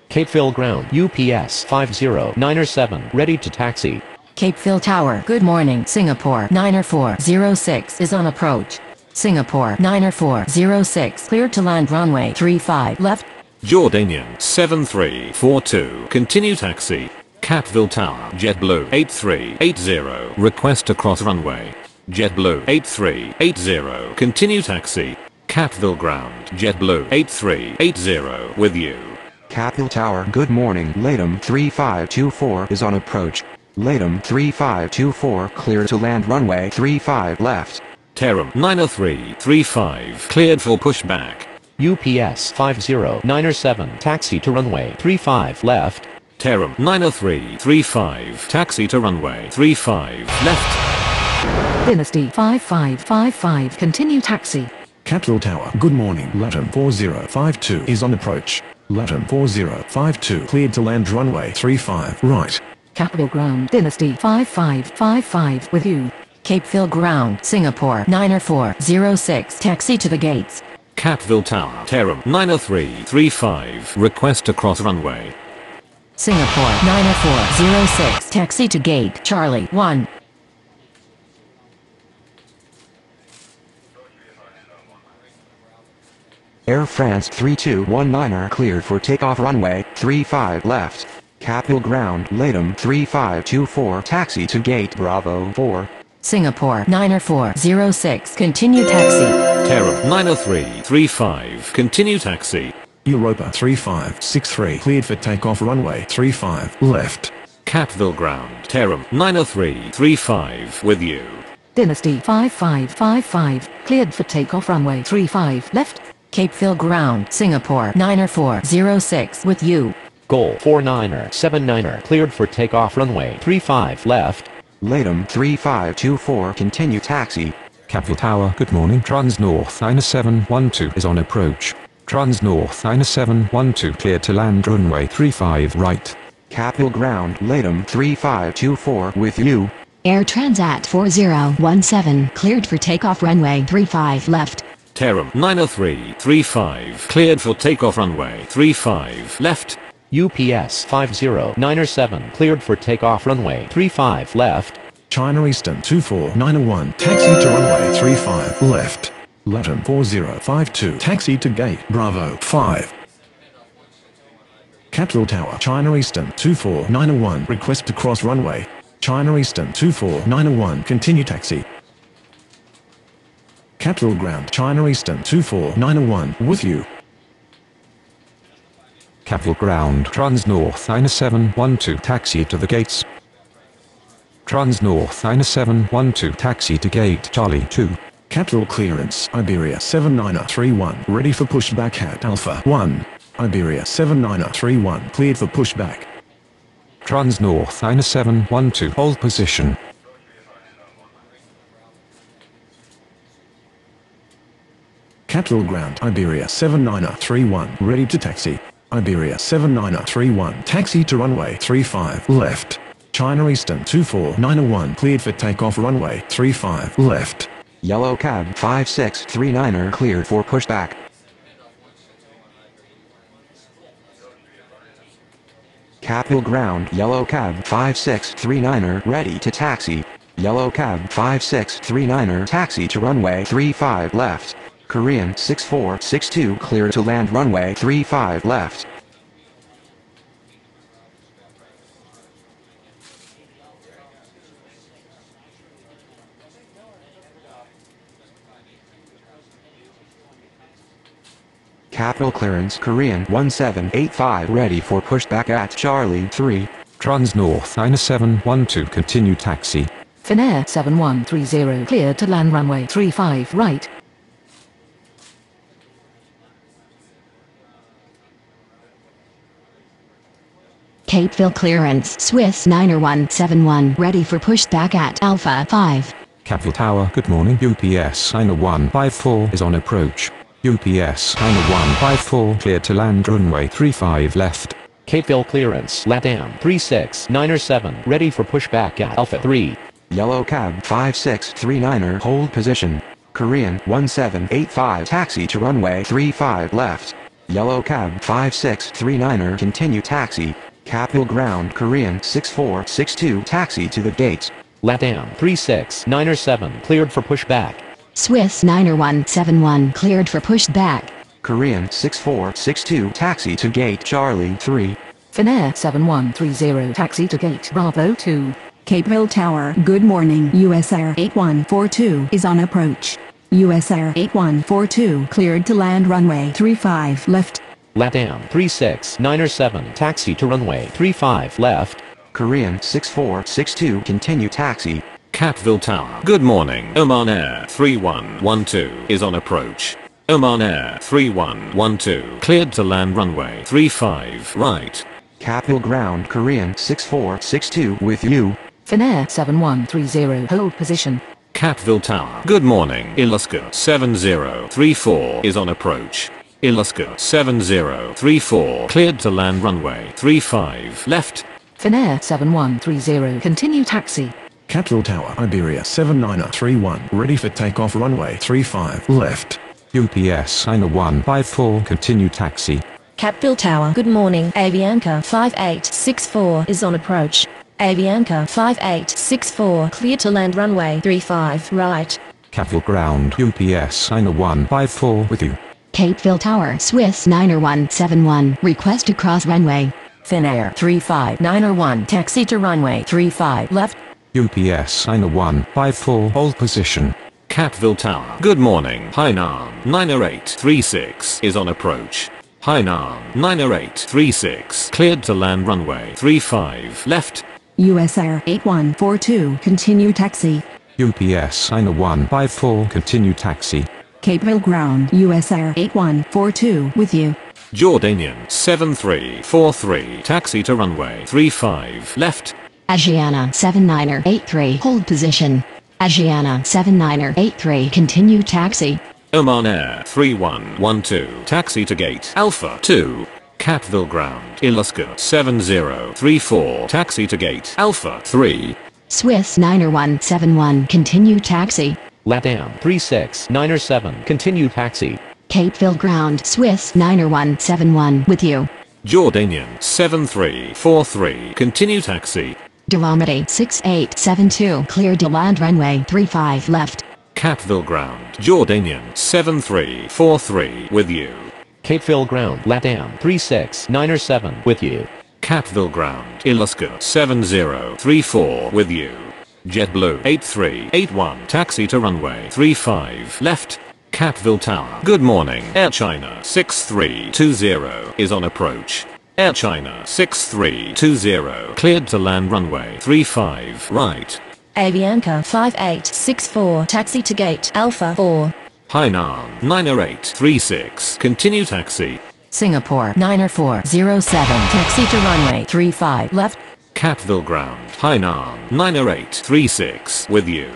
H: Capeville Ground UPS 5097 ready to taxi.
G: Capeville Tower, good morning. Singapore 90406 is on approach. Singapore 90406 cleared to land runway 35 left.
C: Jordanian 7342 continue taxi. Capeville Tower JetBlue 8380 request to cross runway. JetBlue 8380 continue taxi. Capeville Ground JetBlue 8380 with you.
B: Capeville Tower, good morning. LATAM 3524 is on approach. LATAM 3524 clear to land runway 35 left.
C: Terum 90335 cleared for pushback.
H: UPS 5097 taxi to runway 35 left.
C: Terum 90335 taxi to runway 35 left.
J: Dynasty 5555 continue taxi.
F: Capeville Tower, good morning. LATAM 4052 is on approach. LATAM 4052 cleared to land runway 35 right.
J: Capeville Ground Dynasty 5555 with you.
G: Capeville Ground, Singapore 90406 taxi to the gates.
C: Capeville Tower Terum 90335 request to cross runway.
G: Singapore 90406 taxi to gate Charlie 1.
B: Air France 3219er cleared for takeoff runway 35 left. Capeville Ground LATAM 3524 taxi to gate Bravo 4.
G: Singapore 90406 continue taxi.
C: Terum 90335 continue taxi.
F: Europa 3563 cleared for takeoff runway 35 left.
C: Capeville Ground Terum 90335 with you.
J: Dynasty 5555 cleared for takeoff runway 35 left.
G: Capeville Ground, Singapore 90406 with you.
H: Goal 49er79er cleared for takeoff runway 35 left.
B: LATAM 3524 continue taxi.
A: Capeville Tower, good morning. Transnorth 9712 is on approach. Transnorth 9712 cleared to land runway 35 right.
B: Capeville Ground LATAM 3524 with you.
K: Air Transat 4017 cleared for takeoff runway 35 left.
C: Terum 90335 cleared for takeoff runway 35 left.
H: UPS 5097 cleared for takeoff runway 35 left.
F: China Eastern 24901 taxi to runway 35 left. LATAM 4052 taxi to gate Bravo 5. Capeville Tower China Eastern 24901 request to cross runway. China Eastern 24901 continue taxi. Capeville Ground China Eastern 24901 with you.
A: Capeville Ground Transnorth 9712 taxi to the gates. Transnorth 9712 taxi to gate Charlie 2.
F: Capeville clearance Iberia 7931 ready for pushback at Alpha 1. Iberia 7931 cleared for pushback.
A: Transnorth 9712 hold position.
F: Capeville Ground Iberia 7931 ready to taxi. Iberia 7931 taxi to runway 35 left. China Eastern 24901 cleared for takeoff runway 35 left.
B: Yellow cab 5639er cleared for pushback. Capeville ground yellow cab 5639er ready to taxi. Yellow cab 5639er taxi to runway 35 left. Korean 6462 clear to land runway 35 left. Capeville clearance Korean 1785 ready for pushback at Charlie 3.
A: Trans North 9712 continue taxi.
J: Finnair 7130 cleared to land runway 35 right.
K: Capeville clearance Swiss 90171 ready for pushback at Alpha 5.
A: Capeville Tower good morning UPS 90154 is on approach. UPS 90154 cleared to land runway 35 left.
H: Capeville clearance LATAM 36907 ready for pushback at Alpha 3.
B: Yellow cab 5639er hold position. Korean 1785 taxi to runway 35 left. Yellow cab 5639er continue taxi. Capeville ground Korean 6462 taxi to the gates.
H: LATAM 36907 cleared for pushback.
K: Swiss 90171 cleared for pushback.
B: Korean 6462 taxi to gate Charlie 3.
J: Finnair 7130 taxi to gate Bravo 2.
D: Capeville Tower good morning US Air 8142 is on approach. US Air 8142 cleared to land runway 35 left.
H: LATAM 36907 taxi to runway 35 left.
B: Korean 6462 continue taxi.
C: Capeville Tower. Good morning. Oman Air 3112 is on approach. Oman Air 3112 cleared to land runway 35 right.
B: Capeville ground Korean 6462 with you.
J: Finnair 7130 hold position.
C: Capeville Tower. Good morning. Iluska 7034 is on approach. Iluska 7034 cleared to land runway 35 left.
J: Finnair 7130 continue taxi.
F: Capeville Tower Iberia 7931 ready for takeoff runway 35 left.
A: UPS 90154 continue taxi.
G: Capeville Tower. Good morning. Avianca 5864 is on approach. Avianca 5864 clear to land runway 35 right.
A: Capeville ground UPS 90154 with you.
K: Capeville Tower Swiss 90171 request to cross runway.
L: Finnair 35901 taxi to runway 35 left.
A: UPS 90154 hold position.
C: Capeville Tower. Good morning. Hainan 90836 is on approach. Hainan 90836 cleared to land runway 35 left.
D: US Air 8142 continue taxi.
A: UPS 90154 continue taxi.
D: Capeville ground US Air 8142 with you.
C: Jordanian 7343 taxi to runway 35 left.
K: Asiana 79er83 hold position. Asiana 79er83 continue taxi.
C: Oman Air 3112 taxi to gate Alpha 2. Capeville ground Iluska 7034 taxi to gate Alpha 3.
K: Swiss 90171 continue taxi.
H: LATAM 36907 continue taxi.
K: Capeville ground Swiss 90171 with you.
C: Jordanian 7343 continue taxi.
K: Delamity 6872 clear to land runway 35 left.
C: Capeville ground Jordanian 7343 with you.
H: Capeville ground LATAM 36907 with you.
C: Capeville ground Iluska 7034 with you. JetBlue 8381 taxi to runway 35 left. Capeville Tower. Good morning. Air China 6320 is on approach. Air China 6320 cleared to land runway 35 right.
G: Avianca 5864 taxi to gate Alpha 4.
C: Hainan 90836 continue taxi.
L: Singapore 90407 taxi to runway 35 left.
C: Capeville ground Hainan 90836 with you.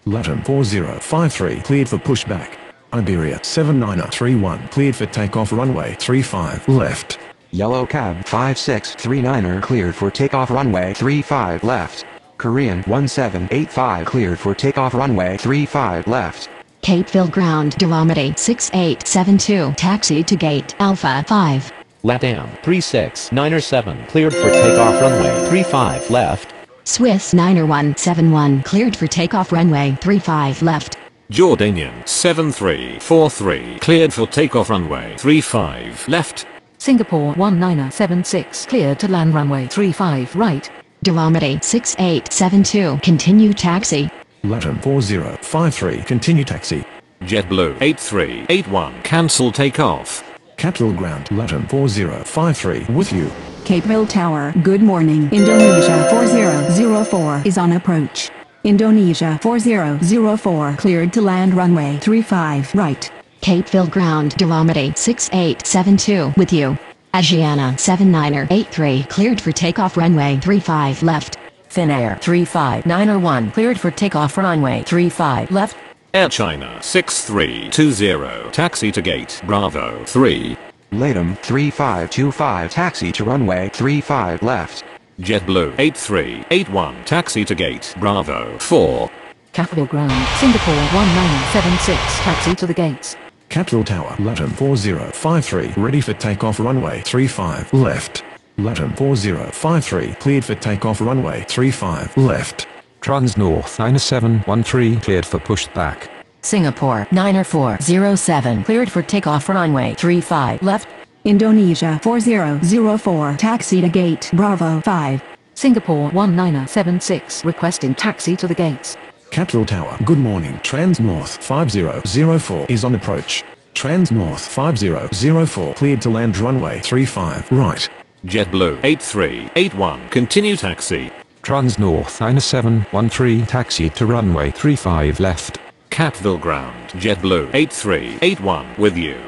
F: LATAM 4053 cleared for pushback. Iberia 7931 cleared for takeoff runway 35 left.
B: Yellow cab 5639er cleared for takeoff runway 35 left. Korean 1785 cleared for takeoff runway 35 left.
K: Capeville Ground, Dolomity 6872, taxi to gate Alpha 5.
H: LATAM 369 cleared for takeoff runway 35 left.
K: Swiss 9171, cleared for takeoff runway 35 left.
C: Jordanian 7343 cleared for takeoff runway 35 left.
J: Singapore 1976, cleared to land runway 35 right.
K: Dolomity 6872, continue taxi.
F: LATAM 4053, continue taxi.
C: JetBlue 8381 cancel takeoff.
F: Capitol Ground, LATAM 4053, with you.
D: Capeville Tower, good morning. Indonesia 4004 is on approach. Indonesia 4004 cleared to land runway 35 right.
K: Capeville Ground, Dolomity 6872, with you. Asiana 7983, cleared for takeoff runway 35 left.
L: Finnair 35901 cleared for takeoff runway 35 left.
C: Air China 6320 taxi to gate Bravo 3.
B: LATAM 3525 taxi to runway 35 left.
C: JetBlue 8381 taxi to gate Bravo 4.
J: Capeville Ground, Singapore 1976, taxi to the gates.
F: Capitol Tower, LATAM 4053, ready for takeoff runway 35 left. LATAM 4053, cleared for takeoff runway 35 left.
A: Transnorth 9713 cleared for pushback.
L: Singapore 9407 cleared for takeoff runway 35 left.
D: Indonesia 4004 taxi to gate Bravo 5.
J: Singapore 1976, requesting taxi to the gates.
F: Capitol Tower, good morning. Transnorth 5004 is on approach. Transnorth 5004 cleared to land runway 35 right.
C: JetBlue 8381 continue taxi.
A: Transnorth 9713 taxi to runway 35 left.
C: Capeville Ground, JetBlue 8381 with you.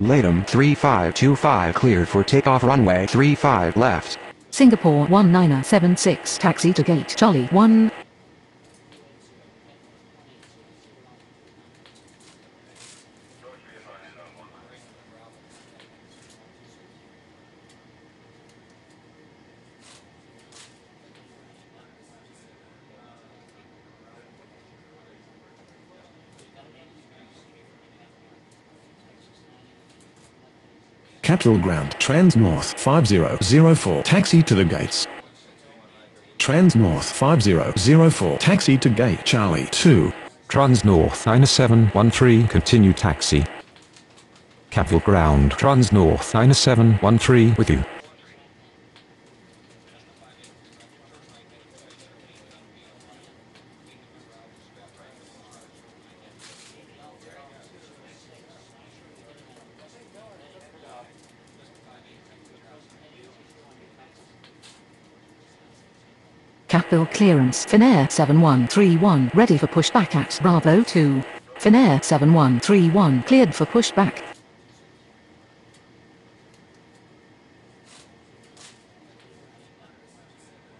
B: LATAM 3525 cleared for takeoff runway 35 left.
J: Singapore 1976, taxi to gate Charlie 1.
F: Capitol Ground, Transnorth 5004, taxi to the gates. Transnorth 5004, taxi to gate Charlie 2.
A: Transnorth 9713 continue taxi. Capitol Ground, Transnorth 9713 with you.
J: Capeville clearance, Finnair 7131, ready for pushback at Bravo 2. Finnair 7131, cleared for pushback.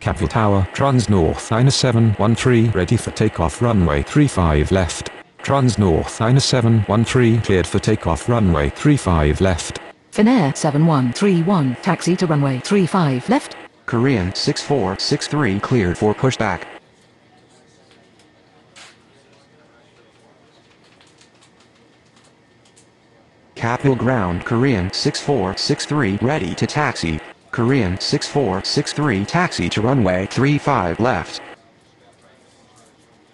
A: Capitol Tower, Transnorth 9713 ready for takeoff runway 35 left. Transnorth 9713 cleared for takeoff runway 35 left.
J: Finnair 7131, taxi to runway 35 left.
B: Korean 6463 cleared for pushback. Capitol Ground Korean 6463 ready to taxi. Korean 6463 taxi to runway 35 left.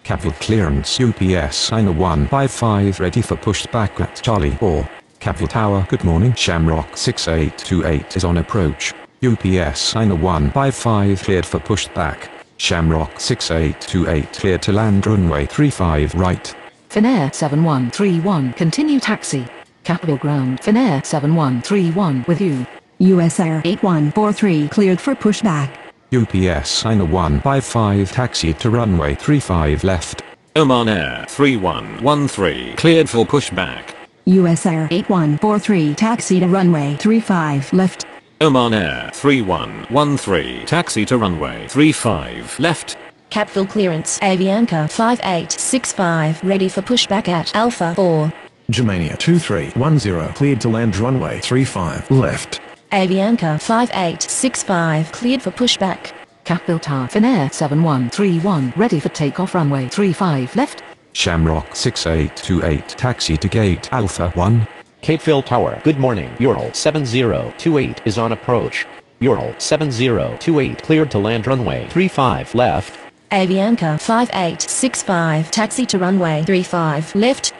A: Capitol clearance UPS 9155 ready for pushback at Charlie 4. Capitol Tower, good morning. Shamrock 6828 is on approach. UPS 9155 cleared for pushback. Shamrock 6828 cleared to land runway 35 right.
J: Finnair 7131, continue taxi. Capitol Ground, Finnair 7131 with you.
D: US Air 8143 cleared for pushback.
A: UPS 9155 taxi to runway 35 left.
C: Oman Air 3113 cleared for pushback.
D: US Air 8143 taxi to runway 35 left.
C: Oman Air 3113 taxi to runway 35 left.
G: Capeville clearance, Avianca 5865 ready for pushback at Alpha 4.
F: Germania 2310 cleared to land runway 35 left.
G: Avianca 5865 cleared for pushback.
J: Capeville Tower, Finnair 7131 ready for takeoff runway 35 left.
A: Shamrock 6828 taxi to gate Alpha 1.
H: Capeville Tower. Good morning. Ural 7028 is on approach. Ural 7028 cleared to land runway 35 left.
G: Avianca 5865 taxi to runway 35 left.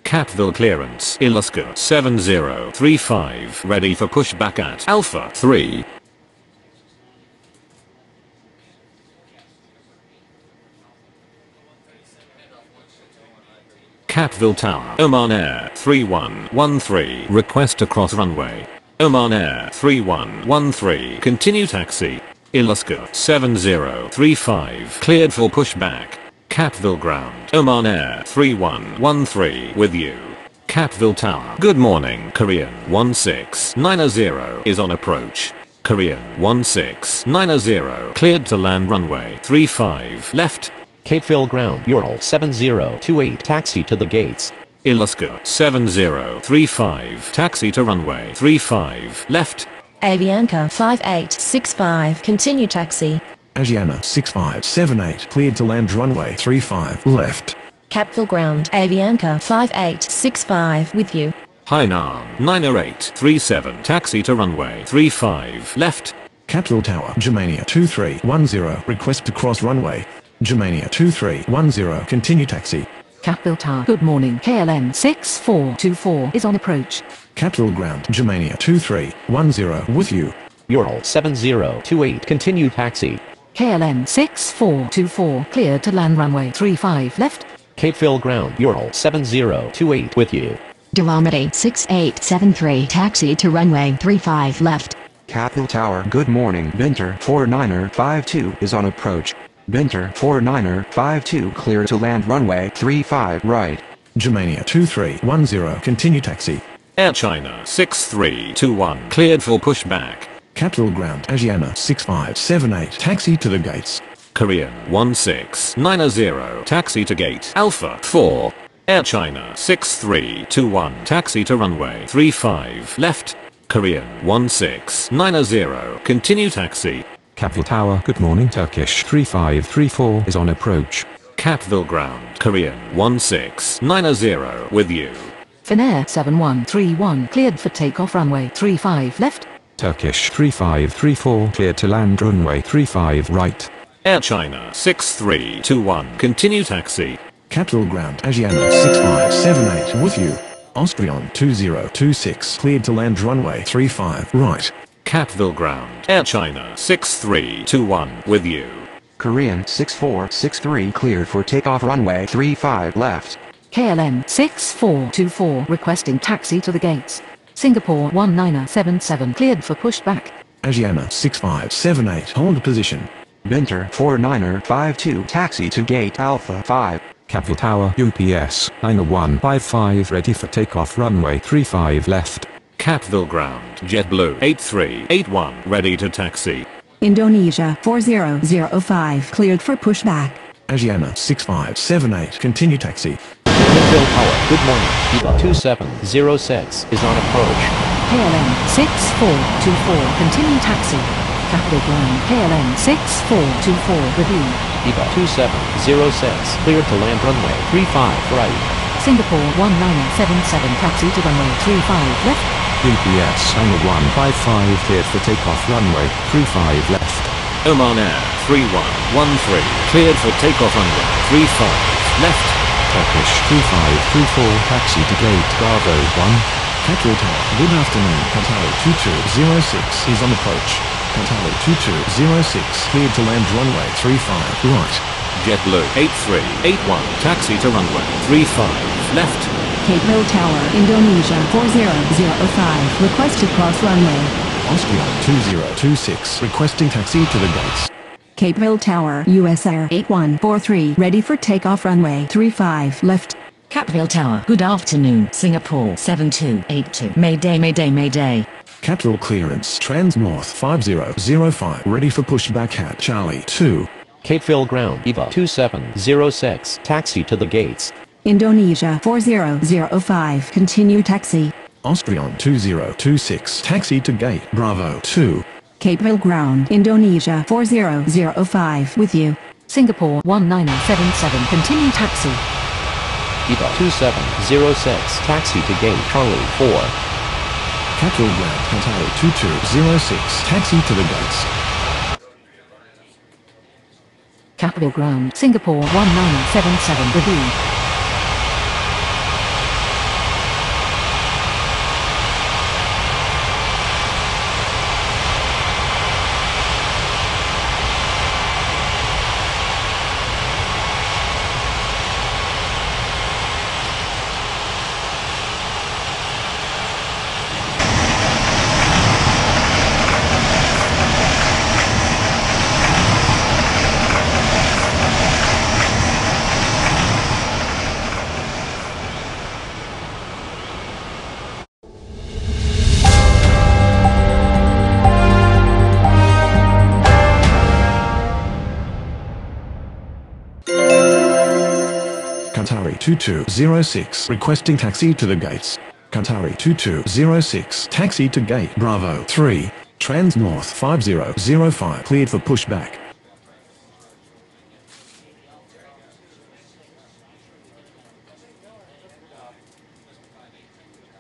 C: Capeville clearance. Alaska 7035 ready for pushback at Alpha 3. Capeville Tower. Oman Air 3113 request to cross runway. Oman Air 3113 continue taxi. Alaska 7035 cleared for pushback. Capeville ground. Oman Air 3113 with you. Capeville Tower. Good morning. Korean 1690 is on approach. Korean 1690 cleared to land runway 35 left.
H: Capeville ground. Ural 7028 taxi to the gates.
C: Alaska 7035 taxi to runway 35 left.
G: Avianca 5865 continue taxi.
F: Asiana 6578 cleared to land runway 35 left.
G: Capeville ground. Avianca 5865 with you.
C: Hainan 90837 taxi to runway 35 left.
F: Capeville Tower. Germania 2310 request to cross runway. Germania 2310 continue taxi.
J: Capeville Tower. Good morning. KLM 6424 is on approach.
F: Capeville ground. Germania 2310 with you.
H: Ural 7028 continue taxi.
J: KLM 6424 cleared to land runway 35 left.
H: Capeville ground. Ural 7028 with you.
K: Delamity 6873 taxi to runway 35 left.
B: Capeville Tower. Good morning. Binter 4952 is on approach. Binter 4952 clear to land runway 35 right.
F: Germania 2310 continue taxi.
C: Air China 6321 cleared for pushback.
F: Capeville ground. Asiana 6578 taxi to the gates.
C: Korean 1690 taxi to gate Alpha 4. Air China 6321 taxi to runway 35 left. Korean 1690 continue taxi.
A: Capeville Tower. Good morning. Turkish 3534 is on approach.
C: Capeville ground. Korean 1690 with you.
J: Finnair 7131 cleared for takeoff runway 35 left.
A: Turkish 3534 cleared to land runway 35 right.
C: Air China 6321 continue taxi.
F: Capeville ground. Asiana 6578 with you. Austrian 2026 cleared to land runway 35 right.
C: Capeville ground. Air China 6321 with you.
B: Korean 6463 cleared for takeoff runway 35 left.
J: KLM 6424 requesting taxi to the gates. Singapore 1977 cleared for pushback.
F: Asiana 6578 hold position.
B: Binter 4952 taxi to gate Alpha 5.
A: Capeville Tower. UPS 9155 ready for takeoff runway 35 left.
C: Capeville ground. JetBlue 8381 ready to taxi.
D: Indonesia 4005 cleared for pushback.
F: Asiana 6578 continue taxi.
H: Capeville Tower. Good morning. Eva 2706 is on approach.
J: KLM 6424 continue taxi. Capeville ground. KLM 6424 with you.
H: Eva 2706 cleared to land runway 35 right.
J: Singapore 1977 taxi to runway 35 left.
A: UPS 9155 cleared for takeoff runway 35 left.
C: Oman Air 3113 cleared for takeoff runway 35 left.
A: Turkish 2534 taxi to gate Bravo 1.
F: Capeville Tower. Good afternoon. Qatar 2206 is on approach. Qatar 2206 cleared to land runway 35 right.
C: JetBlue 8381 taxi to runway 35 left.
D: Capeville Tower, Indonesia 4005 request to cross runway.
F: Austria 2026 requesting taxi to the gates.
D: Capeville Tower, US Air 8143 ready for takeoff runway 35 left.
I: Capeville Tower. Good afternoon. Singapore 7282. Mayday, Mayday, Mayday.
F: Capeville clearance. Trans North 5005 ready for pushback at Charlie 2.
H: Capeville ground. Eva 2706 taxi to the gates.
D: Indonesia 4005 continue taxi.
F: Austrian 2026 taxi to gate Bravo 2.
D: Capeville Ground, Indonesia 4005 with you.
J: Singapore 1977, continue taxi.
H: EVA 2706, taxi to gate Charlie 4.
F: Capeville Ground, Qatari 2206, taxi to the gates.
J: Capeville Ground, Singapore 1977 with you.
F: Qatari 2206, requesting taxi to the gates. Qatari 2206, taxi to gate Bravo 3, Trans North 5005, cleared for pushback.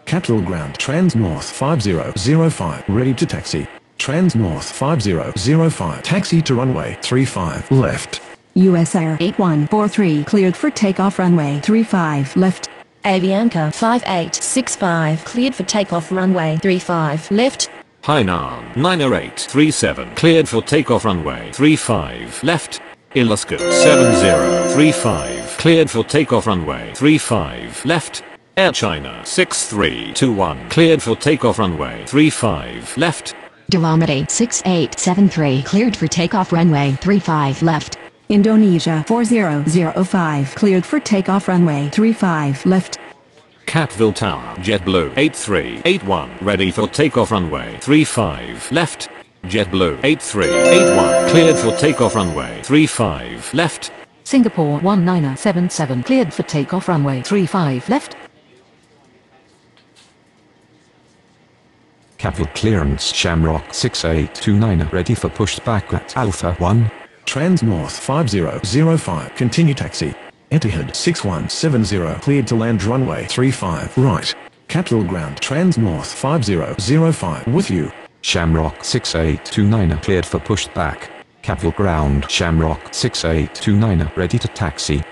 F: Capeville Ground, Trans North 5005, ready to taxi. Trans North 5005, taxi to runway 35 left.
D: US Air 8143 cleared for takeoff runway 35 left.
G: Avianca 5865 cleared for takeoff runway 35 left.
C: Hainan 90837 cleared for takeoff runway 35 left. Ilascu 7035 cleared for takeoff runway 35 left. Air China 6321 cleared for takeoff runway 35 left.
K: Delamity 6873 cleared for takeoff runway 35 left.
D: Indonesia 4005 cleared for takeoff runway 35 left.
C: Capeville Tower JetBlue 8381 ready for takeoff runway 35 left. JetBlue 8381 cleared for takeoff runway 35 left.
J: Singapore 1977, cleared for takeoff runway 35 left.
A: Capeville clearance Shamrock 6829 ready for pushback at Alpha 1.
F: Trans North 5005, continue taxi. Etihad 6170, cleared to land runway 35 right. Capeville Ground, Trans North 5005 with you.
A: Shamrock 6829 cleared for pushback. Capeville Ground, Shamrock 6829 ready to taxi.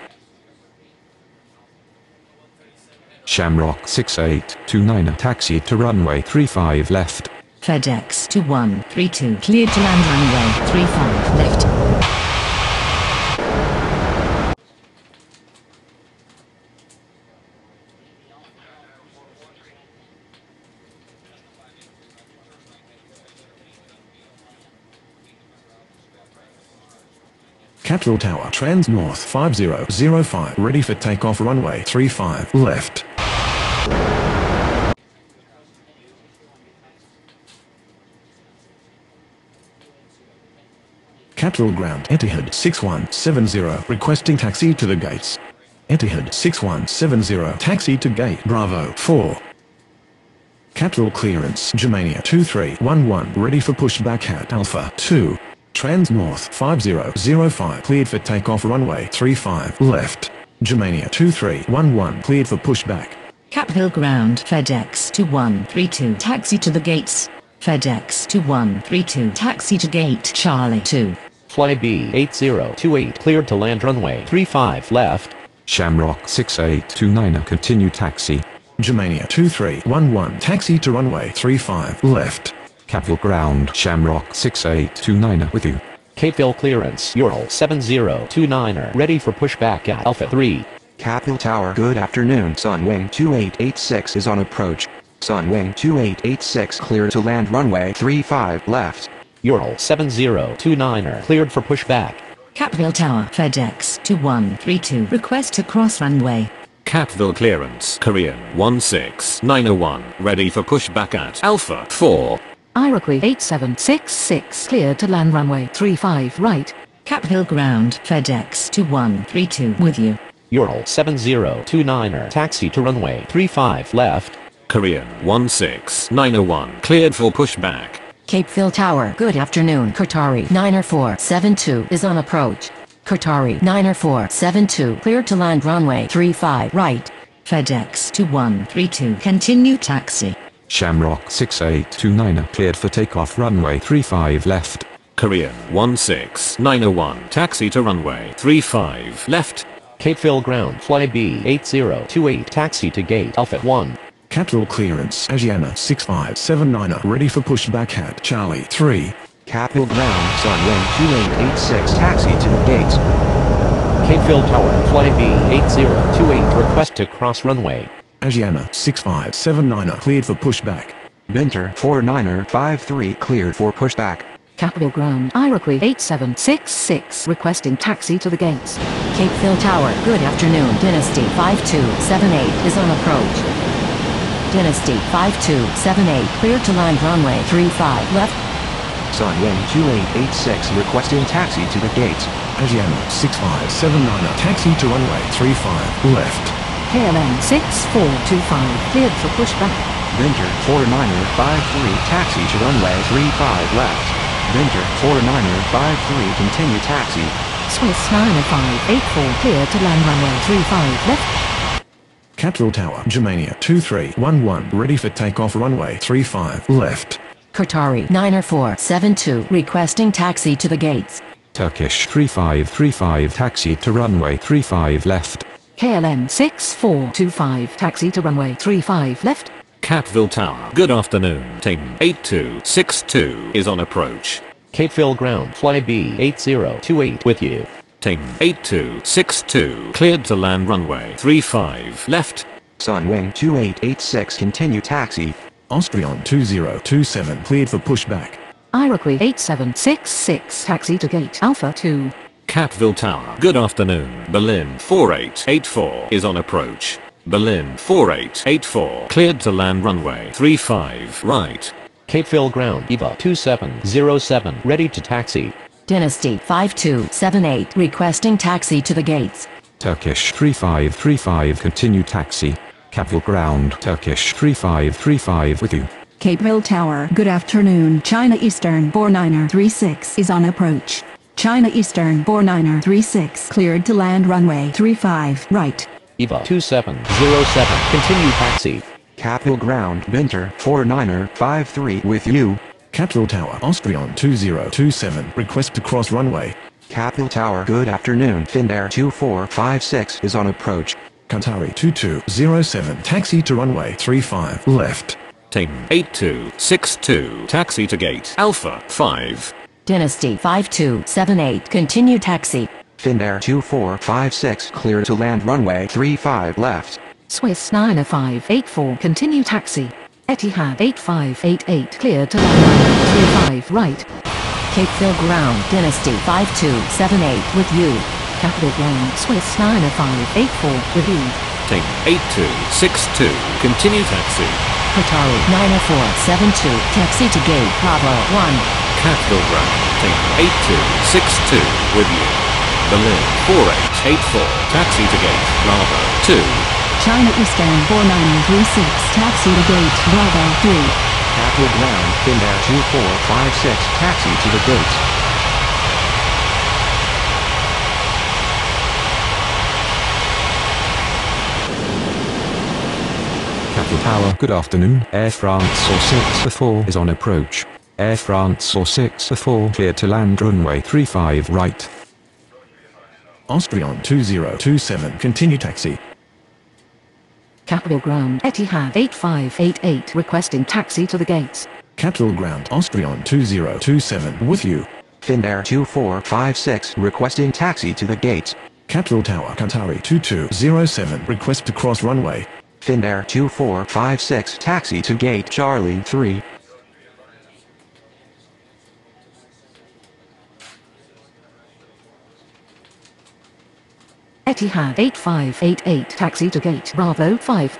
A: Shamrock 6829 taxi to runway 35 left.
I: FedEx 2132 cleared to land runway 35 left.
F: Capeville Tower, Trans North 5005, ready for takeoff runway 35 left. Capeville Ground, Etihad 6170, requesting taxi to the gates. Etihad 6170, taxi to gate Bravo 4. Capeville clearance, Germania 2311, ready for pushback at Alpha 2. Trans North 5005, cleared for takeoff runway 35 left. Germania 2311, cleared for pushback.
I: Capeville Ground, FedEx 2132 taxi to the gates. FedEx 2132 taxi to gate Charlie 2.
H: Fly B8028 cleared to land runway 35 left.
A: Shamrock 6829 continue taxi.
F: Germania 2311, taxi to runway 35 left.
A: Capeville Ground, Shamrock 6829 with you.
H: Capeville clearance, Ural 7029er, ready for pushback at Alpha 3.
B: Capeville Tower, good afternoon. Sunwing 2886 is on approach. Sunwing 2886 clear to land runway 35 left.
H: Ural 7029er, cleared for pushback.
I: Capeville Tower, FedEx 2132 request to cross runway.
C: Capeville clearance, Korean 16901, ready for pushback at Alpha 4.
J: Iroquois 8766 cleared to land runway 35 right.
I: Capeville Ground, FedEx 2132 with you.
H: Ural 7029er, taxi to runway 35 left.
C: Korean 16901, cleared for pushback.
L: Capeville Tower, good afternoon. Qatari 90472 is on approach. Qatari 90472 clear to land runway 35 right.
I: FedEx 2132 continue taxi.
A: Shamrock 6829 cleared for takeoff runway 35 left.
C: Korean 16901 taxi to runway 35 left.
H: Capeville Ground Fly B8028 taxi to gate Alpha 1.
F: Capital clearance Asiana 6579 ready for pushback at Charlie 3.
B: Capeville Ground Sunwing 2886 taxi to the gates.
H: Capeville Tower Fly B8028 request to cross runway.
F: Asiana 6579 cleared for pushback.
B: Winter 4953 cleared for pushback.
J: Capeville Ground Iroquois 8766 requesting taxi to the gates.
L: Capeville Tower, good afternoon. Dynasty 5278 is on approach. Dynasty 5278 clear to land runway 35 left.
B: Sunwing 2886 requesting taxi to the gates.
F: Asiana 6579 taxi to runway 35 left.
J: KLM 6425 cleared for pushback.
B: Winter 4953 taxi to runway 35 left. Winter 4953 continue taxi.
J: Swiss 90584 clear to land runway 35 left.
F: Capital Tower Germania 2311 ready for takeoff runway 35 left.
L: Qatari 90472 requesting taxi to the gates.
A: Turkish 3535 taxi to runway 35 left.
J: KLM 6425 taxi to runway 35 left.
C: Capeville Tower, good afternoon. Team 8262 is on approach.
H: Capeville Ground Fly B8028 with you.
C: Team 8262 cleared to land runway 35 left.
B: Sunwing 2886 continue taxi.
F: Austrian 2027 cleared for pushback.
J: Iroquois 8766 taxi to gate Alpha 2.
C: Capeville Tower, good afternoon. Berlin 4884 is on approach. Berlin 4884 cleared to land runway 35 right.
H: Capeville Ground EVA 2707 ready to taxi.
L: Dynasty 5278 requesting taxi to the gates.
A: Turkish 3535 continue taxi. Capeville Ground Turkish 3535 with you.
D: Capeville Tower, good afternoon. China Eastern 4936 is on approach. China Eastern 4936 cleared to land runway 35 right.
H: EVA 2707 continue taxi.
B: Capeville Ground Winter 4953 with you.
F: Capital Tower Austrian 2027 request to cross runway.
B: Capeville Tower good afternoon. Finnair 2456 is on approach.
F: Qatari 2207 taxi to runway 35 left.
C: Team 8262 taxi to gate Alpha 5.
L: Dynasty 5278 continue taxi.
B: Finnair 2456 clear to land runway 35 left.
J: Swiss 90584 continue taxi. Etihad 8588 clear to land runway 35 right.
L: Capeville Ground Dynasty 5278 with you.
J: Capeville Ground Swiss 90584 with you.
C: Team 8262 continue taxi.
L: Qatari 90472 taxi to gate Bravo 1.
C: Capeville Ground Team 8262 with you. Berlin 4884 taxi to gate Bravo 2.
D: China Eastern 4936 taxi to gate Bravo 3.
B: Capeville Ground Finnair 2456 taxi to the gates.
A: Capeville Tower, good afternoon. Air France 604 is on approach. Air France 604 cleared to land runway 35 right.
F: Austrian 2027 continue taxi.
J: Capeville Ground Etihad 8588 requesting taxi to the gates.
F: Capital Ground Austrian 2027 with you.
B: Finnair 2456 requesting taxi to the gates.
F: Capital Tower Qatari 2207 request to cross runway.
B: Finnair 2456 taxi to gate Charlie 3.
J: Etihad 8588 taxi to gate Bravo 5.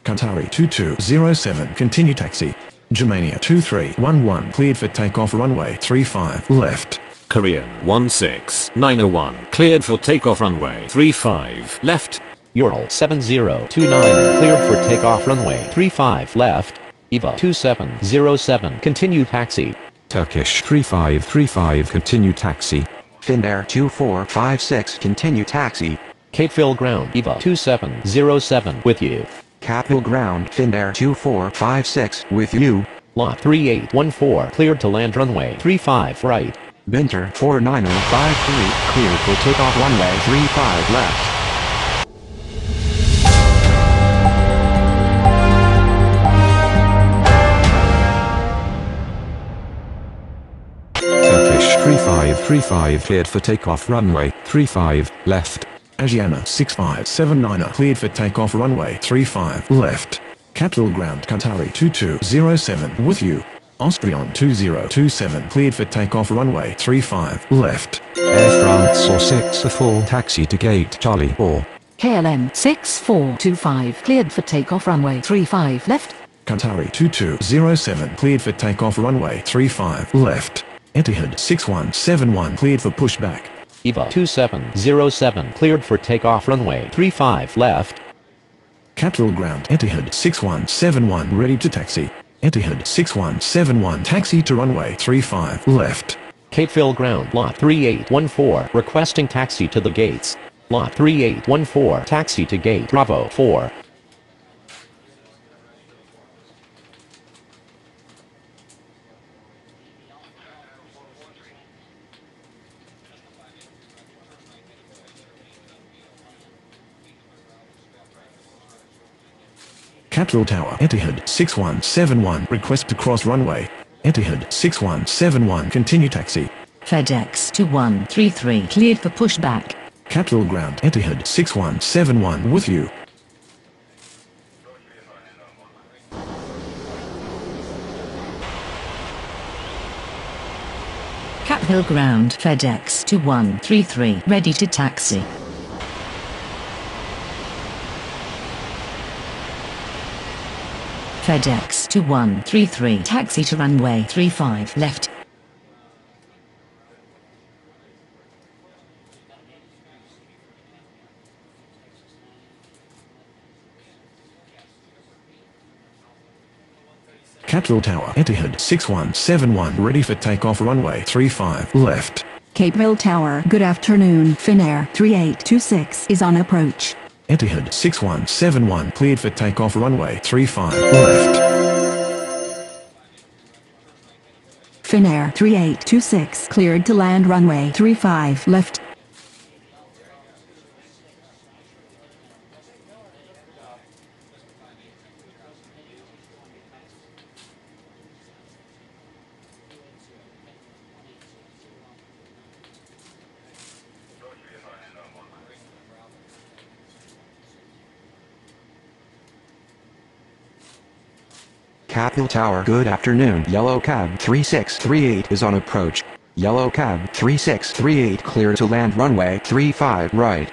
F: Qatari 2207 continue taxi. Germania 2311 cleared for takeoff runway 35 left.
C: Korean 16901 cleared for takeoff runway 35 left.
H: Ural 7029 cleared for takeoff runway 35 left. EVA 2707 continue taxi.
A: Turkish 3535 continue taxi.
B: Finnair 2456 continue taxi.
H: Capeville Ground EVA 2707 with you.
B: Capeville Ground Finnair 2456 with you.
H: Lot 3814 cleared to land runway 35 right.
B: Winter 49053 cleared for takeoff runway 35 left.
A: Turkish 3535 cleared for takeoff runway 35 left.
F: Asiana 6579 cleared for takeoff runway 35 left. Capeville Ground Qatari 2207 with you. Austrian 2027 cleared for takeoff runway 35 left.
A: Air France or 64 taxi to gate Charlie 4.
J: KLM 6425 cleared for takeoff runway 35 left.
F: Qatari 2207 cleared for takeoff runway 35 left. Etihad 6171 cleared for pushback.
H: EVA 2707 cleared for takeoff runway 35 left.
F: Capeville Ground Etihad 6171 ready to taxi. Etihad 6171 taxi to runway 35 left.
H: Capeville Ground Lot 3814 requesting taxi to the gates. Lot 3814 taxi to gate Bravo 4.
F: Capeville Tower Etihad 6171 request to cross runway. Etihad 6171 continue taxi.
I: FedEx 2133 cleared for pushback.
F: Capeville Ground Etihad 6171 with you.
I: Capeville Ground FedEx 2133 ready to taxi. FedEx 2133 taxi to runway 35 left.
F: Capeville Tower Etihad 6171 ready for takeoff runway 35 left.
D: Capeville Tower, good afternoon. Finnair 3826 is on approach.
F: Etihad 6171 cleared for takeoff runway 35 left.
D: Finnair 3826 cleared to land runway 35 left.
B: Capeville Tower good afternoon. Yellow Cab 3638 is on approach. Yellow Cab 3638 clear to land runway 35 right.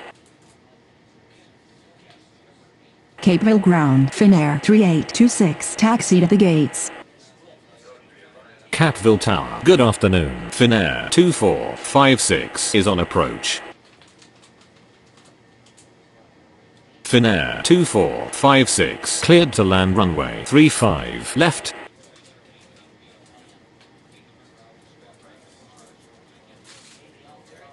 D: Capeville Ground Finnair 3826 taxi to the gates.
C: Capeville Tower, good afternoon. Finnair 2456 is on approach. Finnair 2456 cleared to land runway 35 left.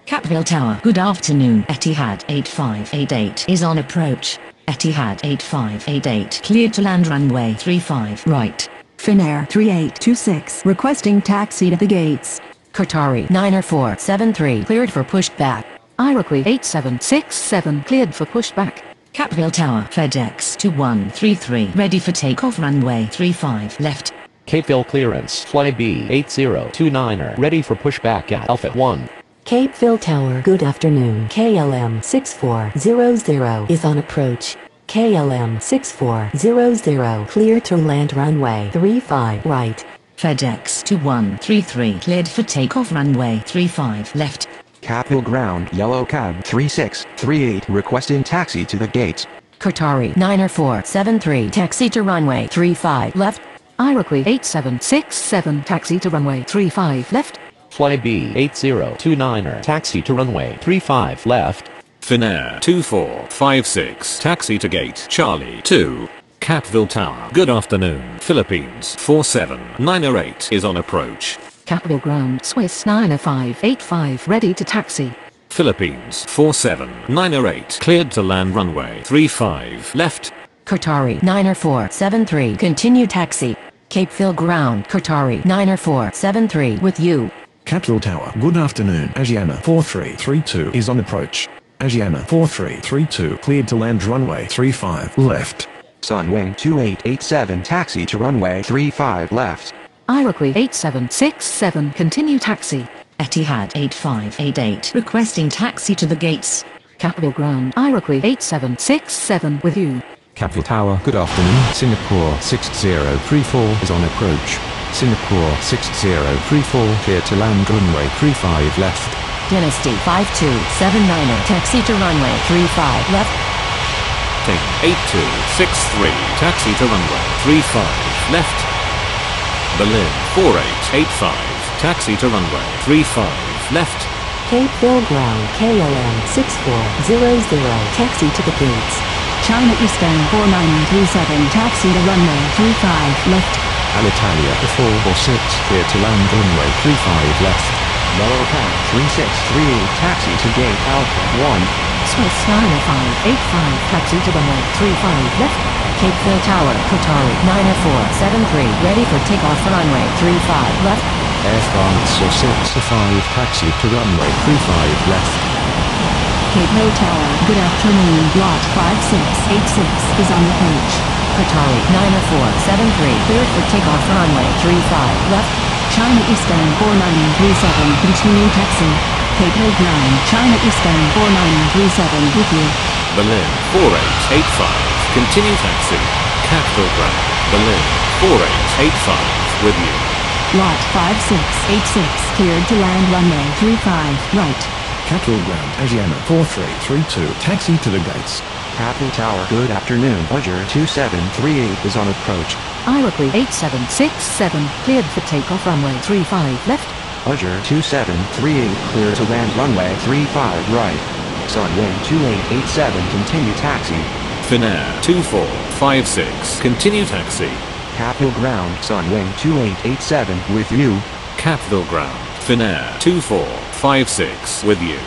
I: Capeville Tower, good afternoon. Etihad 8588 is on approach. Etihad 8588 cleared to land runway 35 right.
D: Finnair 3826 requesting taxi to the gates.
L: Qatari 90473 cleared for pushback.
J: Iroquois 8767 cleared for pushback.
I: Capeville Tower, FedEx 2133 ready for takeoff runway 35 left.
H: Capeville clearance Flybe 8029er ready for pushback at Alpha 1.
E: Capeville Tower, good afternoon. KLM 6400 is on approach. KLM 6400 clear to land runway 35 right.
I: FedEx 2133 cleared for takeoff runway 35 left.
B: Capeville Ground Yellow Cab 3638 requesting taxi to the gates.
L: Qatari 90473 taxi to runway 35 left.
J: Iroquois 8767 taxi to runway 35 left.
H: Flybe 8029er taxi to runway 35 left.
C: Finnair 2456 taxi to gate Charlie 2. Capeville Tower. Good afternoon. Philippines 47908 is on approach.
J: Capeville Ground, Swiss 90585, ready to taxi.
C: Philippines 47908 cleared to land runway 35 left.
L: Qatari 90473, continue taxi. Capeville Ground, Qatari 90473 with you.
F: Capeville Tower. Good afternoon. Asiana 4332 is on approach. Asiana 4332 cleared to land runway 35 left.
B: Sunwing 2887 taxi to runway 35 left.
J: Iroquois 8767, continue taxi.
I: Etihad 8588 requesting taxi to the gates.
J: Capeville Ground, Iroquois 8767 with you.
A: Capeville Tower. Good afternoon. Singapore 6034 is on approach. Singapore 6034 clear to land runway 35 left.
L: Dynasty 5279er, taxi to runway 35 left.
C: Take 8263 taxi to runway 35 left. Berlin 4885 taxi to runway 35 left.
E: Capeville Ground KLM 6400 taxi to the gates.
D: China Eastern 4937 taxi to runway 35 left.
A: Alitalia 446 clear to land runway 35 left.
B: Yellow Cab 3638 taxi to gate Alpha 1.
J: Swiss 90585, taxi to runway 35 left.
L: Capeville Tower, Qatari 90473, ready for takeoff for runway 35 left.
A: Air France 665 taxi to runway 35 left.
D: Capeville Tower. Good afternoon. Lot 5686 is on approach.
L: Qatari 90473, cleared for takeoff for runway 35 left.
D: China Eastern 4937 continue taxi. Capeville Ground, China Eastern 4937 with you.
C: Berlin 4885 continue taxi. Capeville Ground. Berlin 4885 with you.
D: Lot 5686 cleared to land runway 35 right.
F: Capeville Ground. Asiana 4332 taxi to the gates.
B: Capeville Tower. Good afternoon. Azure 2738 is on approach.
J: Iroquois 8767, cleared for takeoff runway 35 left.
B: Azure 2738 clear to land runway 35 right. Sunwing 2887 continue taxi.
C: Finnair 2456 continue taxi.
B: Capeville Ground. Sunwing 2887 with you.
C: Capeville Ground. Finnair 2456 with you.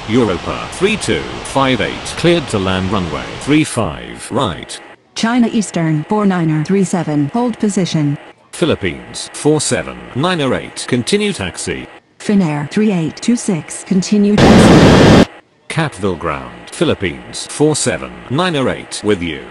C: Europa 3258 cleared to land runway 35 right.
D: China Eastern 4937 hold position.
C: Philippines 47908 continue taxi.
D: Finnair 3826 continue taxi.
C: Capeville Ground. Philippines 47908 with you.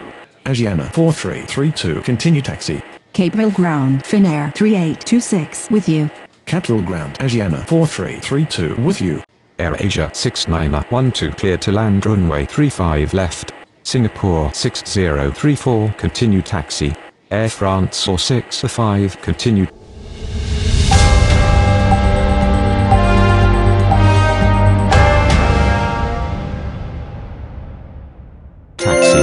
F: Asiana 4332 continue taxi.
D: Capeville Ground, Finnair 3826 with you.
F: Capeville Ground. Asiana 4332 with you.
A: AirAsia 6912 clear to land runway 35 left. Singapore 6034 continue taxi. Air France 665 continue. Taxi.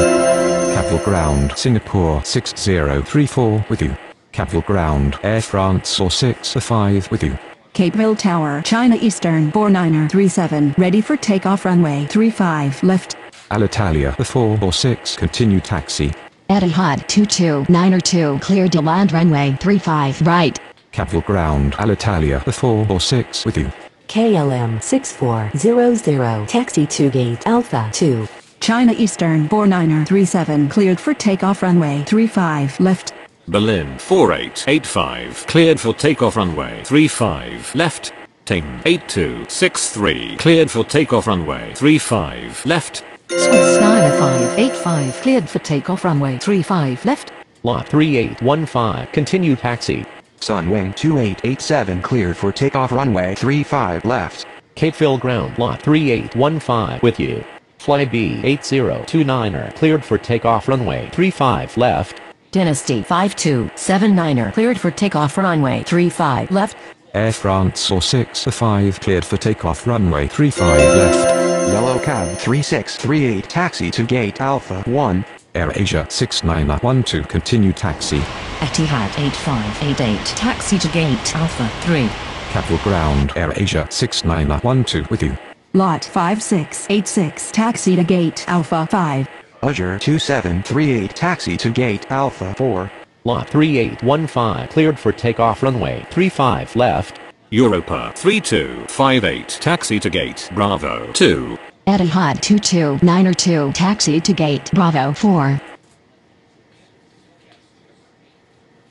A: Capeville Ground. Singapore 6034 with you. Capeville Ground. Air France 665 with you.
D: Capeville Tower, China Eastern 4937 ready for takeoff runway 35 left.
A: Alitalia 446 continue taxi.
K: Etihad 22902 cleared to land runway 35 right.
A: Capeville Ground. Alitalia 446 with you.
E: KLM 6400 taxi to gate Alpha 2.
D: China Eastern 4937 cleared for takeoff runway 35 left.
C: Berlin 4885 cleared for takeoff runway 35 left. Ting 8263 cleared for takeoff runway 35 left.
J: Swiss 90585, cleared for takeoff runway 35 left.
H: Lot 3815, continue taxi.
B: Sunwing 2887 cleared for takeoff runway 35 left.
H: Capeville Ground. Lot 3815 with you. Fly B8029er cleared for takeoff runway 35 left.
L: Dynasty 5279er, cleared for takeoff runway 35 left.
A: Air France 665 cleared for takeoff runway 35 left.
B: Yellow Cab 3638 taxi to gate Alpha 1.
A: AirAsia 6912 continue taxi.
I: Etihad 8588 taxi to gate Alpha 3.
A: Capeville Ground. AirAsia 6912 with you.
D: Lot 5686 taxi to gate Alpha 5.
B: Azure 2738 taxi to gate Alpha 4.
H: Lot 3815 cleared for takeoff runway 35 left.
C: Europa 3258 taxi to gate Bravo 2.
K: Etihad 2292 taxi to gate Bravo 4.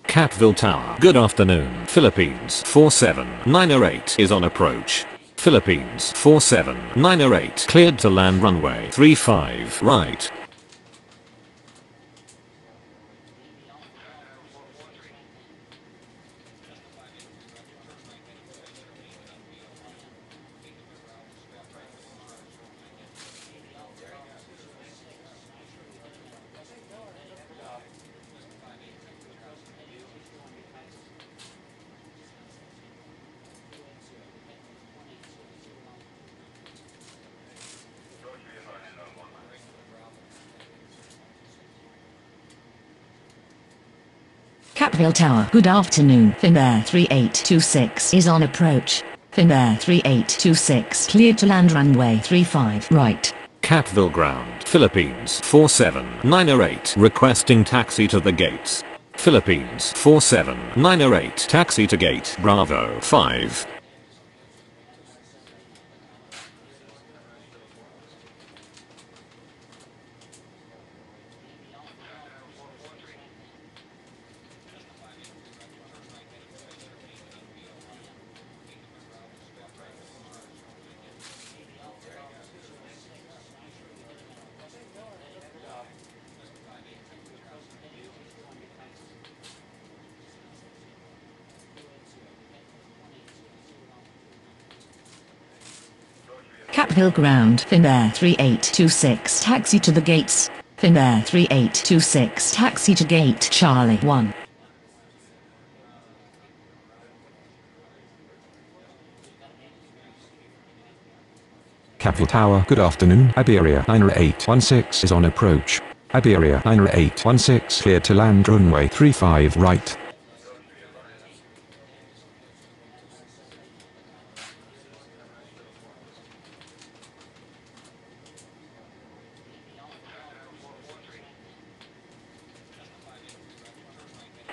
C: Capeville Tower. Good afternoon. Philippines 47908 is on approach. Philippines 47908 cleared to land runway 35 right.
I: Capeville Tower. Good afternoon. Finnair 3826 is on approach. Finnair 3826 cleared to land runway 35 right.
C: Capeville Ground. Philippines 47908 requesting taxi to the gates. Philippines 47908 taxi to gate Bravo 5.
I: Capeville Ground. Finnair 3826 taxi to the gates. Finnair 3826 taxi to gate Charlie 1.
A: Capeville Tower. Good afternoon. Iberia 90816 is on approach. Iberia 90816 cleared to land runway 35 right.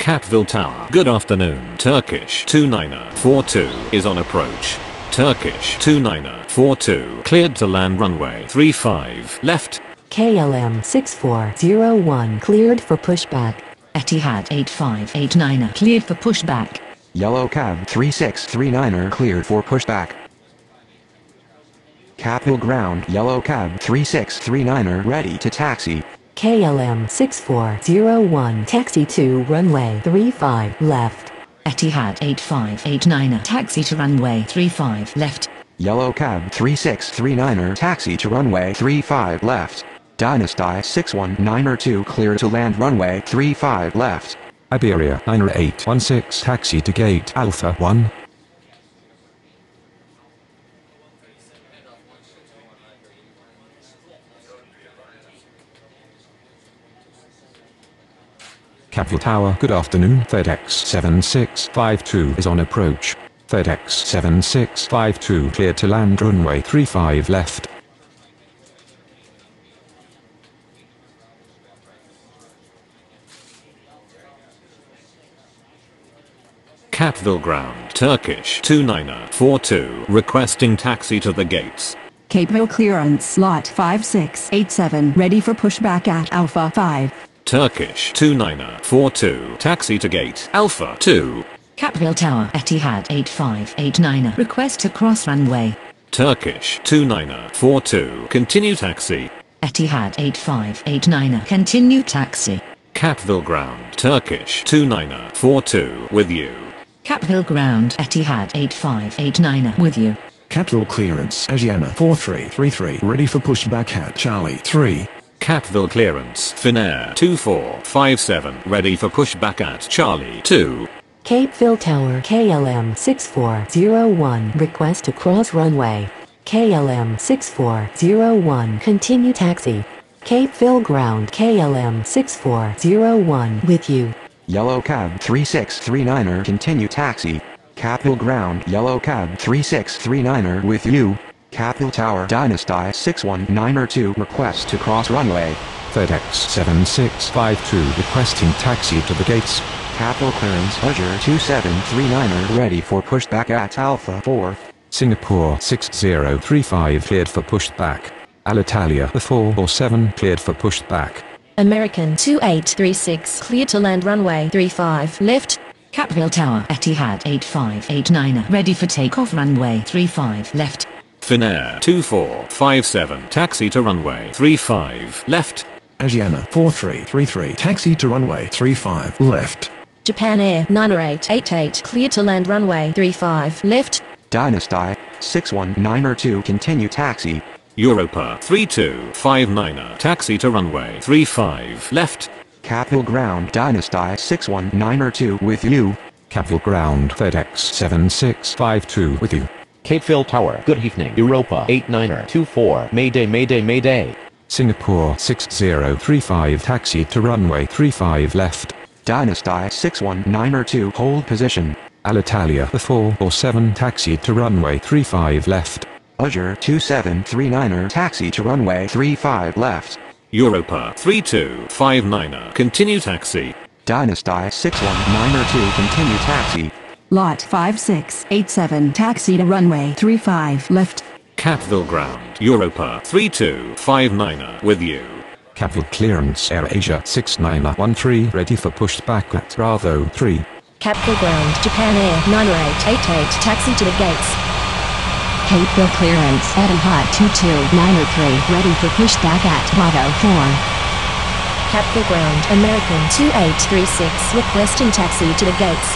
C: Capeville Tower. Good afternoon. Turkish 2942 is on approach. Turkish 2942 cleared to land runway 35 left.
E: KLM 6401 cleared for pushback.
I: Etihad 8589 cleared for pushback.
B: Yellow Cab 3639 cleared for pushback. Capeville Ground. Yellow Cab 3639 ready to taxi.
E: KLM 6401 taxi to runway 35 left.
I: Etihad 8589 taxi to runway 35 left.
B: Yellow Cab 3639 taxi to runway 35 left. Dynasty 619 clear to land runway 35 left.
A: Iberia 90816 taxi to gate Alpha 1. Capeville Tower. Good afternoon. FedEx 7652 is on approach. FedEx 7652 cleared to land runway 35 left.
C: Capeville Ground. Turkish 2942 requesting taxi to the gates.
D: Capeville clearance lot 5687 ready for pushback at Alpha 5.
C: Turkish 2942 taxi to gate Alpha 2.
I: Capeville Tower. Etihad 8589 request to cross runway.
C: Turkish 2942 continue taxi.
I: Etihad 8589 continue taxi.
C: Capeville Ground. Turkish 2942 with you.
I: Capeville Ground. Etihad 8589 with you.
F: Capeville clearance. Asiana 4333 ready for pushback at Charlie 3.
C: Capeville clearance. Finnair 2457 ready for pushback at Charlie 2.
E: Capeville Tower. KLM 6401 request to cross runway. KLM 6401 continue taxi. Capeville Ground. KLM 6401 with you.
B: Yellow Cab 3639 continue taxi. Capeville Ground. Yellow Cab 3639 with you. Capeville Tower. Dynasty 619 request to cross runway
A: FedEx 7652 requesting taxi to the gates.
B: Capitol clearance Azure 2739er ready for pushback at Alpha 4.
A: Singapore 6035 cleared for pushback. Alitalia 447 cleared for pushback.
G: American 2836 cleared to land runway 35 left.
I: Capeville Tower Etihad 8589 ready for takeoff runway 35 left.
C: Finnair 2457 taxi to runway 35 left.
F: Asiana 4333 taxi to runway 35 left.
G: Japan Air 9888 cleared to land runway 35 left.
B: Dynasty 619er2 continue taxi.
C: Europa 3259 taxi to runway 35 left.
B: Capitol ground Dynasty 619er2 with you.
A: Capitol ground FedEx 7652 with you.
H: Capeville Tower, good evening. Europa 89er24, Mayday, Mayday, Mayday.
A: Singapore 6035 taxi to runway 35 left.
B: Dynasty 619er2 hold position.
A: Alitalia 447 taxi to runway 35 left.
B: Azure 2739er taxi to runway 35 left.
C: Europa 3259er continue taxi.
B: Dynasty 619er2 continue taxi.
D: Lot 5687 taxi to runway 35 left.
C: Capeville ground Europa 3259er with you.
A: Capitol clearance AirAsia 6913 ready for pushback at Bravo 3.
G: Capeville ground Japan Air 9888 taxi to the gates.
K: Capeville clearance Etihad 22903 ready for pushback at Bravo 4.
G: Capeville ground American 2836 requesting taxi to the gates.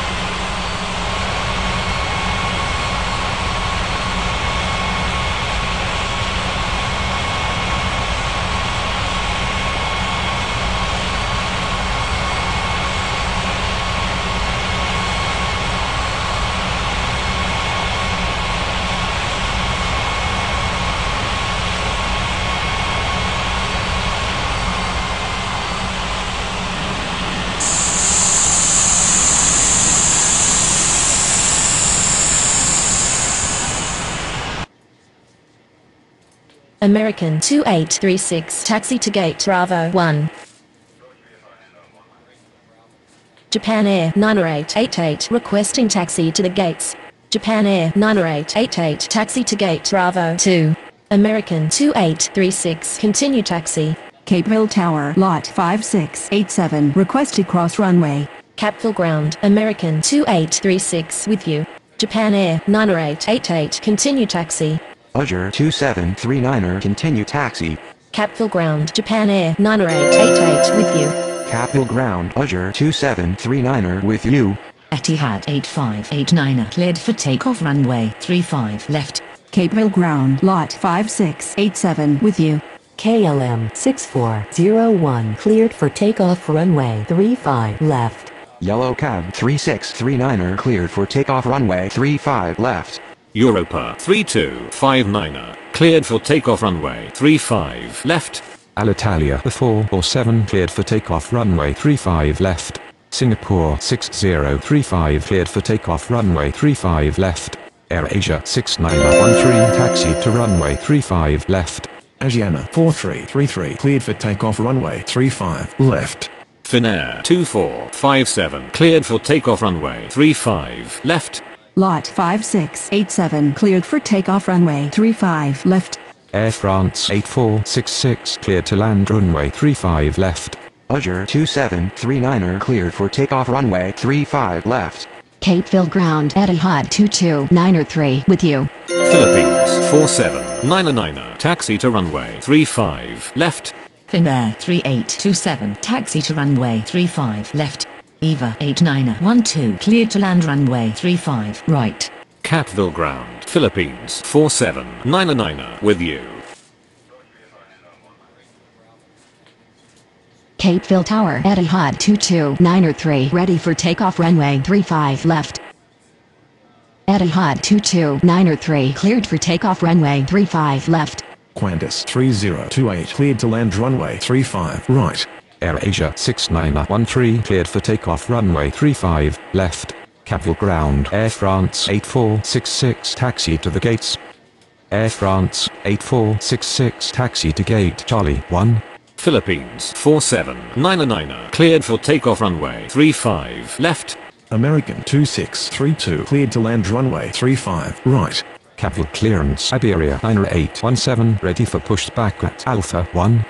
G: American 2836 taxi to gate Bravo 1. Japan Air 9888 requesting taxi to the gates. Japan Air 9888 taxi to gate Bravo 2. American 2836 continue taxi.
D: Capeville Tower Lot 5687 requested cross runway.
G: Capeville ground American 2836 with you. Japan Air 9888 continue taxi.
B: Azure 2739er continue taxi.
G: Capeville ground Japan Air 9888 with you.
B: Capitol ground Azure 2739er with you.
I: Etihad 8589 cleared for takeoff runway 35 left.
D: Capeville ground Lot 5687 with you.
E: KLM 6401 cleared for takeoff runway 35 left.
B: Yellow Cab 3639er cleared for takeoff runway 35 left.
C: Europa 3259er cleared for takeoff runway 35 left.
A: Alitalia 447 cleared for takeoff runway 35 left. Singapore 6035 cleared for takeoff runway 35 left. AirAsia 6913 taxi to runway 35 left.
F: Asiana 4333 cleared for takeoff runway 35 left.
C: Finnair 2457 cleared for takeoff runway 35 left.
D: Lot 5687 cleared for takeoff runway 35 left.
A: Air France 8466 cleared to land runway 35 left.
B: Azure 2739er cleared for takeoff runway 35 left.
K: Capeville ground Etihad 229er3 with you.
C: Philippines 4799er taxi to runway 35 left.
I: Finnair 3827 taxi to runway 35 left. EVA 8912 cleared to land runway 35 right.
C: Capeville ground Philippines 4799er with you.
K: Capeville Tower Etihad 229er3 ready for takeoff runway 35 left. Etihad 229er3 cleared for takeoff runway 35 left.
F: Qantas 3028 cleared to land runway 35 right.
A: AirAsia 6913 cleared for takeoff runway 35 left. Capeville ground Air France 8466 taxi to the gates. Air France 8466 taxi to gate Charlie 1.
C: Philippines 4799 cleared for takeoff runway 35 left.
F: American 2632 cleared to land runway 35 right.
A: Capeville clearance Iberia 9817 ready for pushback at Alpha 1.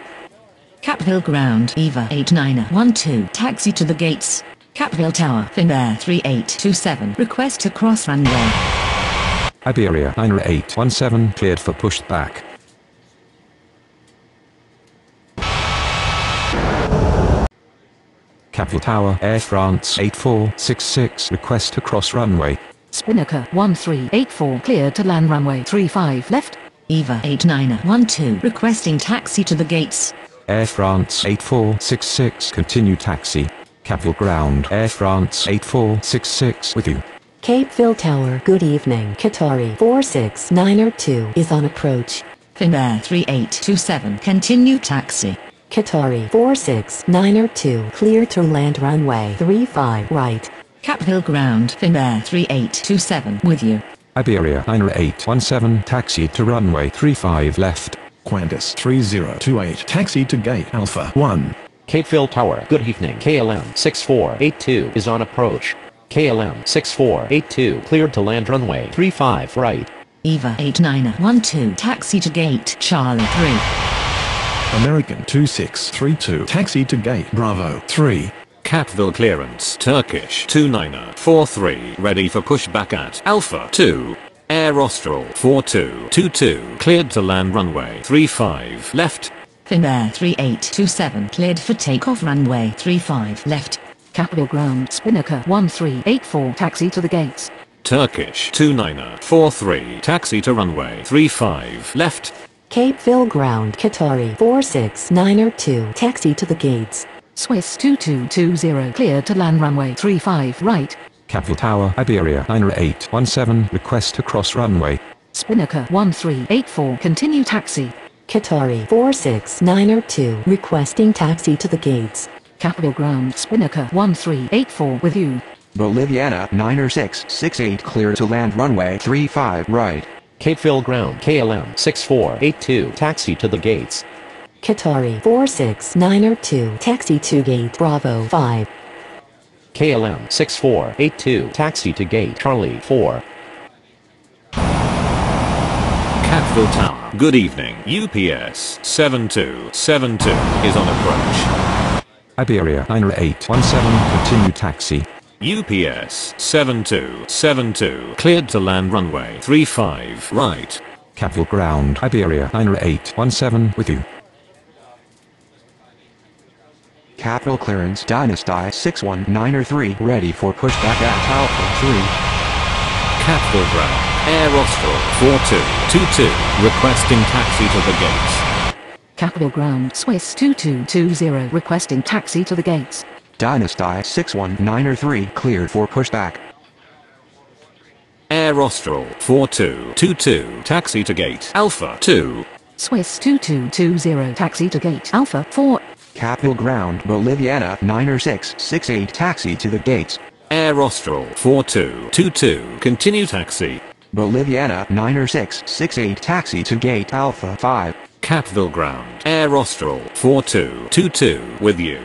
I: Capeville ground Eva 8912 taxi to the gates. Capeville Tower Finnair 3827 request to cross runway.
A: Iberia 9817 cleared for pushback. Capeville Tower Air France 8466 request to cross runway.
J: Spinnaker 1384 cleared to land runway 35 left.
I: Eva 8912 requesting taxi to the gates.
A: Air France 8466 continue taxi. Capeville ground Air France 8466 with you.
E: Capeville Tower, good evening. Qatari 46902 is on approach.
I: Finnair 3827 continue taxi.
E: Qatari 46902 clear to land runway 35 right.
I: Capeville ground Finnair 3827 with you.
A: Iberia 9817 taxi to runway 35 left.
F: Qantas 3028 taxi to gate Alpha 1.
H: Capeville Tower, good evening. KLM 6482 is on approach. KLM 6482 cleared to land runway 35 right.
I: Eva 8912 taxi to gate Charlie 3.
F: American 2632 taxi to gate Bravo 3.
C: Capeville clearance Turkish 2943 ready for pushback at Alpha 2. Air Austral 4222 cleared to land runway 35 left.
I: Finnair 3827 cleared for takeoff runway 35 left.
J: Capeville ground Spinnaker 1384 taxi to the gates.
C: Turkish 2943 taxi to runway 35 left.
E: Capeville ground Qatari 46902 taxi to the gates.
J: Swiss 2220 cleared to land runway 35 right.
A: Capeville Tower Iberia 9817 request to cross runway.
J: Spinnaker 1384 continue taxi.
E: Qatari 46902 requesting taxi to the gates.
J: Capeville ground Spinnaker 1384 with you.
B: Boliviana 9668 clear to land runway 35 right.
H: Capeville ground KLM 6482 taxi to the gates.
E: Qatari 46902 taxi to gate Bravo 5.
H: KLM 6482 taxi to gate Charlie 4.
C: Capeville Tower, good evening. UPS 7272 is on approach.
A: Iberia 9817 continue taxi.
C: UPS 7272 cleared to land runway 35 right.
A: Capeville ground Iberia 9817 with you.
B: Capeville clearance Dynasty 61903 ready for pushback at Alpha 3.
C: Capeville ground Air Austral 4222 requesting taxi to the gates.
J: Capeville ground Swiss 2220 requesting taxi to the gates.
B: Dynasty 61903 cleared for pushback.
C: Air Austral 4222 taxi to gate Alpha 2.
J: Swiss 2220 taxi to gate Alpha 4.
B: Capeville ground Boliviana 9668 taxi to the gates.
C: Air Austral 4222 continue taxi.
B: Boliviana 9668 taxi to gate Alpha 5.
C: Capeville ground Air Austral 4222 with you.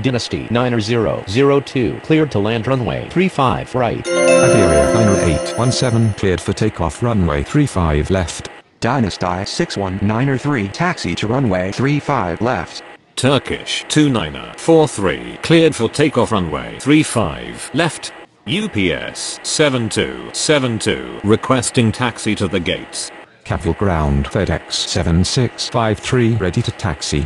H: Dynasty 9002 cleared to land runway 35 right.
A: Iberia 9817 cleared for takeoff runway 35 left.
B: Dynasty 61903 taxi to runway 35 left.
C: Turkish 2943 cleared for takeoff runway 35 left. UPS 7272 requesting taxi to the gates.
A: Capeville ground FedEx 7653 ready to taxi.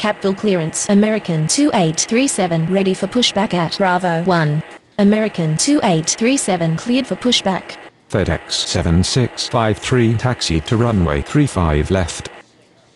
G: Capeville clearance American 2837 ready for pushback at Bravo 1. American 2837 cleared for pushback.
A: FedEx 7653 taxi to runway 35 left.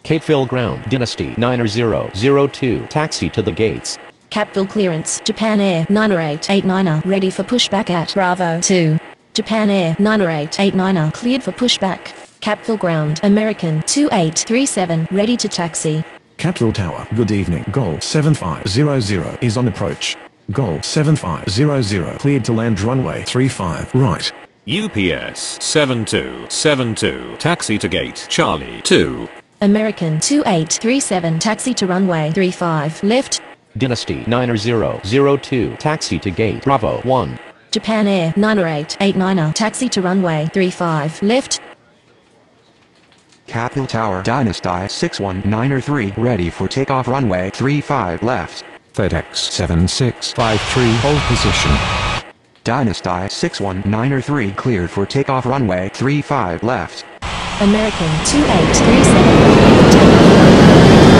H: Capeville ground Dynasty 9002 taxi to the gates.
G: Capeville clearance Japan Air 90889 ready for pushback at Bravo 2. Japan Air 90889 cleared for pushback. Capeville ground American 2837 ready to taxi.
F: Capeville Tower, good evening. Gol 7500 is on approach. Gol 7500 cleared to land runway 35 right.
C: UPS 7272 taxi to gate Charlie 2.
G: American 2837 taxi to runway 35 left.
H: Dynasty 9002 taxi to gate Bravo 1.
G: Japan Air 9889 taxi to runway 35 left.
B: Capeville Tower Dynasty 61903 ready for takeoff runway 35 left.
A: FedEx 7653 hold position.
B: Dynasty 61903 cleared for takeoff runway 35 left.
G: American 2837 takeoff runway 35